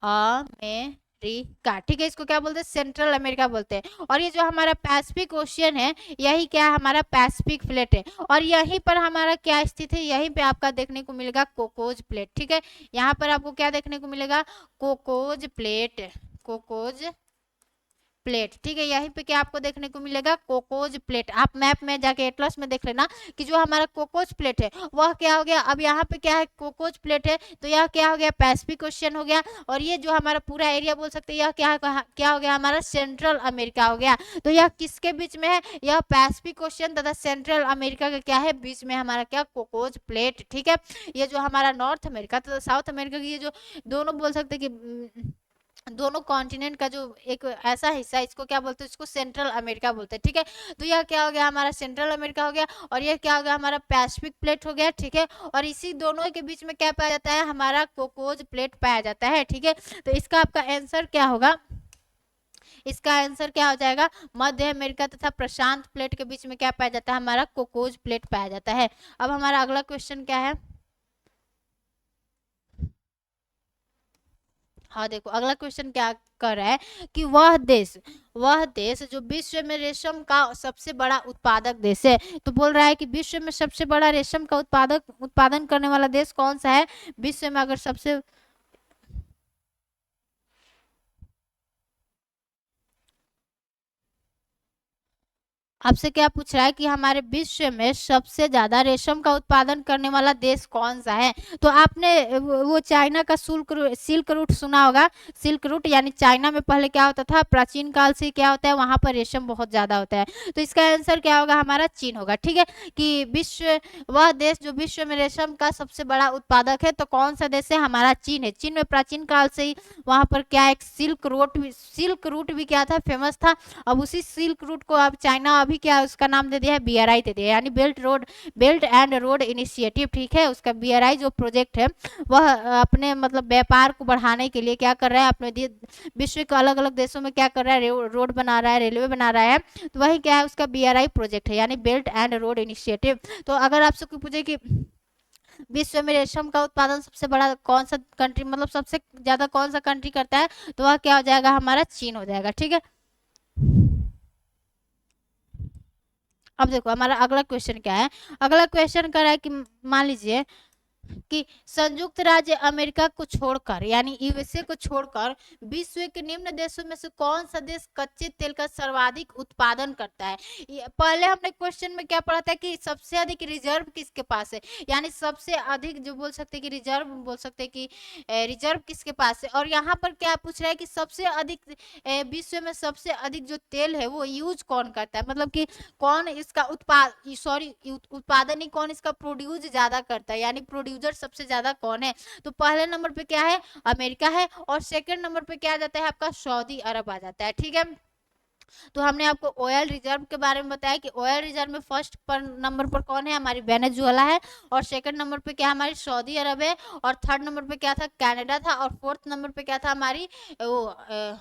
अमेरिका। ठीक है, इसको क्या बोलते हैं, सेंट्रल अमेरिका बोलते हैं। और ये जो हमारा पैसिफिक ओशियन है, यही क्या है, हमारा पैसिफिक प्लेट है। और यहीं पर हमारा क्या स्थित है, यहीं पे आपका देखने को मिलेगा कोकोज प्लेट। ठीक है, यहाँ पर आपको क्या देखने को मिलेगा, कोकोज प्लेट, कोकोज प्लेट। ठीक है, यहीं पे क्या आपको देखने को मिलेगा, कोकोज प्लेट। आप मैप में जाके एटलस में देख लेना कि जो हमारा कोकोज प्लेट है वह क्या हो गया, अब यहाँ पे क्या है कोकोज प्लेट है, तो यह क्या हो गया, पैसिफिक ओशियन हो गया। और ये जो हमारा पूरा एरिया बोल सकते हैं, यह क्या हो गया, हमारा सेंट्रल अमेरिका हो गया। तो यह किसके बीच में है, यह पैसिफिक ओशियन तथा सेंट्रल अमेरिका का क्या है, बीच में हमारा क्या, कोकोज प्लेट। ठीक है, ये जो हमारा नॉर्थ अमेरिका तथा साउथ अमेरिका की ये जो दोनों बोल सकते हैं कि दोनों कॉन्टिनेंट का जो एक ऐसा हिस्सा है, इसको क्या बोलते हैं, इसको सेंट्रल अमेरिका बोलते हैं। ठीक है, तो यह क्या हो गया, हमारा सेंट्रल अमेरिका हो गया। और यह क्या हो गया, हमारा पैसिफिक प्लेट हो गया। ठीक है, और इसी दोनों के बीच में क्या पाया जाता है, हमारा कोकोज प्लेट पाया जाता है। ठीक है, तो इसका आपका आंसर क्या होगा, इसका आंसर क्या हो जाएगा, मध्य अमेरिका तथा प्रशांत प्लेट के बीच में क्या पाया जाता है, हमारा कोकोज प्लेट पाया जाता है। अब हमारा अगला क्वेश्चन क्या है, हाँ देखो अगला क्वेश्चन क्या कर रहा है कि वह देश जो विश्व में रेशम का सबसे बड़ा उत्पादक देश है, तो बोल रहा है कि विश्व में सबसे बड़ा रेशम का उत्पादन करने वाला देश कौन सा है, विश्व में अगर सबसे, आपसे क्या पूछ रहा है कि हमारे विश्व में सबसे ज्यादा रेशम का उत्पादन करने वाला देश कौन सा है। तो आपने वो चाइना का सिल्क रूट सुना होगा, सिल्क रूट यानी चाइना में पहले क्या होता था, प्राचीन काल से क्या होता है, वहां पर रेशम बहुत ज्यादा होता है। तो इसका आंसर क्या होगा, हमारा चीन होगा। ठीक है, कि वह देश जो विश्व में रेशम का सबसे बड़ा उत्पादक है, तो कौन सा देश है, हमारा चीन है। चीन में प्राचीन काल से ही वहां पर क्या एक सिल्क रूट भी क्या था, फेमस था। अब उसी सिल्क रूट को अब चाइना अभी क्या उसका नाम दे दिया है, बीआरआई दे दिया, यानी बेल्ट एंड रोड इनिशिएटिव। ठीक है, उसका बीआरआई जो प्रोजेक्ट है वह अपने मतलब व्यापार को बढ़ाने के लिए क्या कर रहा है, अपने विश्व के अलग अलग देशों में क्या कर रहा है, रोड बना रहा है, रेलवे बना रहा है। तो वही क्या है, उसका बीआरआई प्रोजेक्ट है, यानी बेल्ट एंड रोड इनिशिएटिव। तो अगर आपसे कोई पूछे कि विश्व में रेशम का उत्पादन सबसे बड़ा कौन सा कंट्री, मतलब सबसे ज्यादा कौन सा कंट्री करता है, तो वह क्या हो जाएगा, हमारा चीन हो जाएगा। ठीक है, अब देखो हमारा अगला क्वेश्चन क्या है, अगला क्वेश्चन कर रहा है कि मान लीजिए कि संयुक्त राज्य अमेरिका को छोड़कर यानी यूएसए को छोड़कर विश्व के निम्न देशों में से कौन सा देश कच्चे तेल का सर्वाधिक उत्पादन करता है। पहले हमने क्वेश्चन में क्या पढ़ा था कि सबसे अधिक रिजर्व किसके पास है, यानी सबसे अधिक जो बोल सकते हैं कि रिजर्व बोल सकते हैं कि रिजर्व किसके पास है। और यहाँ पर क्या पूछ रहा है कि सबसे अधिक विश्व में सबसे अधिक जो तेल है वो यूज कौन करता है, मतलब कि कौन इसका उत्पादन ही कौन इसका प्रोड्यूस ज्यादा करता है, यानी प्रोड्यूसर सबसे ज्यादा कौन है। तो पहले नंबर पे क्या है, अमेरिका है, और सेकंड नंबर पे क्या आ जाता है आपका सऊदी अरब आ जाता है। ठीक है, तो हमने आपको ऑयल रिजर्व के बारे में बताया कि ऑयल रिजर्व में फर्स्ट पर नंबर पर कौन है, हमारी वेनेजुएला है, और सेकंड नंबर पे क्या हमारी सऊदी अरब है, और थर्ड नंबर पे क्या था, कनाडा था, और फोर्थ नंबर पे क्या था हमारी वो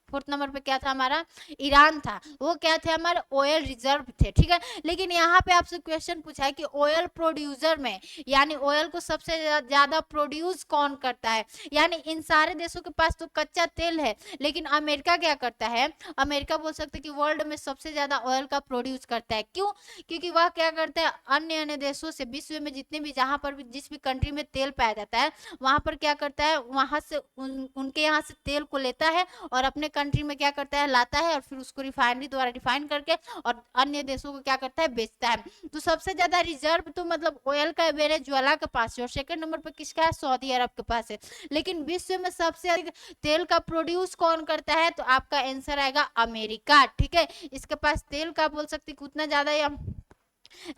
फोर्थ नंबर पे क्या था हमारा, ईरान था। वो क्या थे हमारे ऑयल रिजर्व थे। ठीक है, लेकिन यहाँ पे आपसे क्वेश्चन पूछा है कि ऑयल प्रोड्यूसर में यानी ऑयल को सबसे ज्यादा प्रोड्यूस कौन करता है, यानी इन सारे देशों के पास तो कच्चा तेल है, लेकिन अमेरिका क्या करता है, अमेरिका बोल सकते कि वर्ल्ड में सबसे ज्यादा ऑयल का प्रोड्यूस करता है। क्यों, क्योंकि वह क्या करता है, अन्य अन्य देशों से विश्व में जितने भी जहां पर भी जिस भी कंट्री में तेल पाया जाता है वहां पर क्या करता है, वहां से उनके यहाँ से तेल को लेता है और अपने कंट्री में क्या करता है, लाता है, और फिर उसको रिफाइनरी द्वारा रिफाइन करके और अन्य देशों को क्या करता है, बेचता है। तो सबसे ज्यादा रिजर्व तो मतलब ऑयल का वेनेजुएला के पास है, और सेकंड नंबर पर किसका है, सऊदी अरब के पास है। लेकिन विश्व में सबसे अधिक तेल का प्रोड्यूस कौन करता है, तो आपका आंसर आएगा अमेरिका। ठीक है, इसके पास तेल का बोल सकते उतना ज्यादा या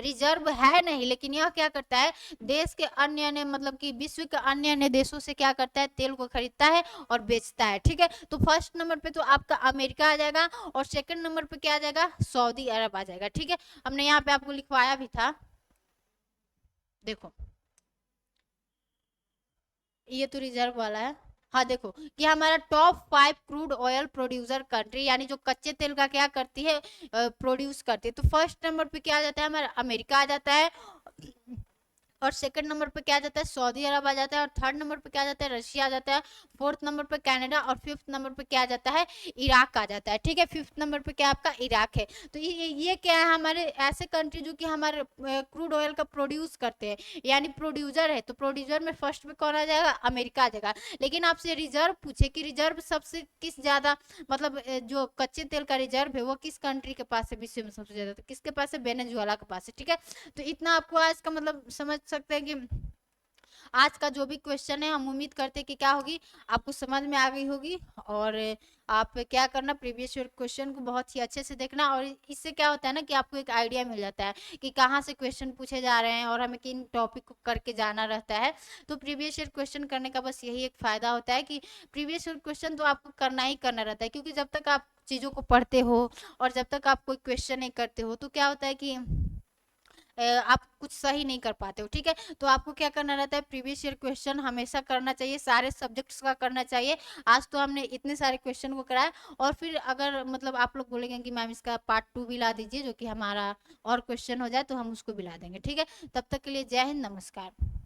रिजर्व है नहीं, लेकिन यह क्या करता है, देश के अन्य अन्य मतलब कि विश्व के अन्य अन्य देशों से क्या करता है, तेल को खरीदता है और बेचता है। ठीक है, तो फर्स्ट नंबर पे तो आपका अमेरिका आ जाएगा, और सेकंड नंबर पे क्या आ जाएगा, सऊदी अरब आ जाएगा। ठीक है, हमने यहाँ पे आपको लिखवाया भी था, देखो ये तो रिजर्व वाला है। हाँ देखो कि हमारा top 5 crude oil producer country, यानी जो कच्चे तेल का क्या करती है, प्रोड्यूस करती है। तो फर्स्ट नंबर पे क्या आ जाता है, हमारा अमेरिका आ जाता है, और सेकंड नंबर पे क्या आ जाता है, सऊदी अरब आ जाता है, और थर्ड नंबर पे क्या आ जाता है, रशिया आ जाता है, फोर्थ नंबर पे कनाडा, और फिफ्थ नंबर पे क्या आ जाता है, इराक आ जाता है। ठीक है, फिफ्थ नंबर पे क्या आपका इराक है। तो ये क्या है, हमारे ऐसे कंट्री जो कि हमारे क्रूड ऑयल का प्रोड्यूस करते हैं, यानी प्रोड्यूसर है। तो प्रोड्यूसर में फर्स्ट पे कौन आ जाएगा, अमेरिका आ जाएगा। लेकिन आपसे रिजर्व पूछे कि रिजर्व सबसे किस ज्यादा मतलब जो कच्चे तेल का रिजर्व है वो किस कंट्री के पास है विश्व में सबसे ज्यादा, तो किसके पास है, वेनेजुएला के पास है। ठीक है, तो इतना आपको आज का मतलब समझ सकते हैं कि आज का जो भी क्वेश्चन है हम उम्मीद करते हैं कि क्या होगी, आपको समझ में आ गई होगी। और आप क्या करना, प्रीवियस ईयर क्वेश्चन को बहुत ही अच्छे से देखना, और इससे क्या होता है ना कि आपको एक आइडिया मिल जाता है कि कहाँ से क्वेश्चन पूछे जा रहे हैं और हमें किन टॉपिक को करके जाना रहता है। तो प्रीवियस ईयर क्वेश्चन करने का बस यही एक फायदा होता है कि प्रीवियस ईयर क्वेश्चन तो आपको करना ही करना रहता है, क्योंकि जब तक आप चीज़ों को पढ़ते हो और जब तक आप कोई क्वेश्चन नहीं करते हो तो क्या होता है कि आप कुछ सही नहीं कर पाते हो। ठीक है, तो आपको क्या करना रहता है, प्रीवियस ईयर क्वेश्चन हमेशा करना चाहिए, सारे सब्जेक्ट्स का करना चाहिए। आज तो हमने इतने सारे क्वेश्चन को कराया, और फिर अगर मतलब आप लोग बोलेंगे कि मैम इसका पार्ट 2 भी ला दीजिए जो कि हमारा और क्वेश्चन हो जाए, तो हम उसको भी ला देंगे। ठीक है, तब तक के लिए जय हिंद, नमस्कार।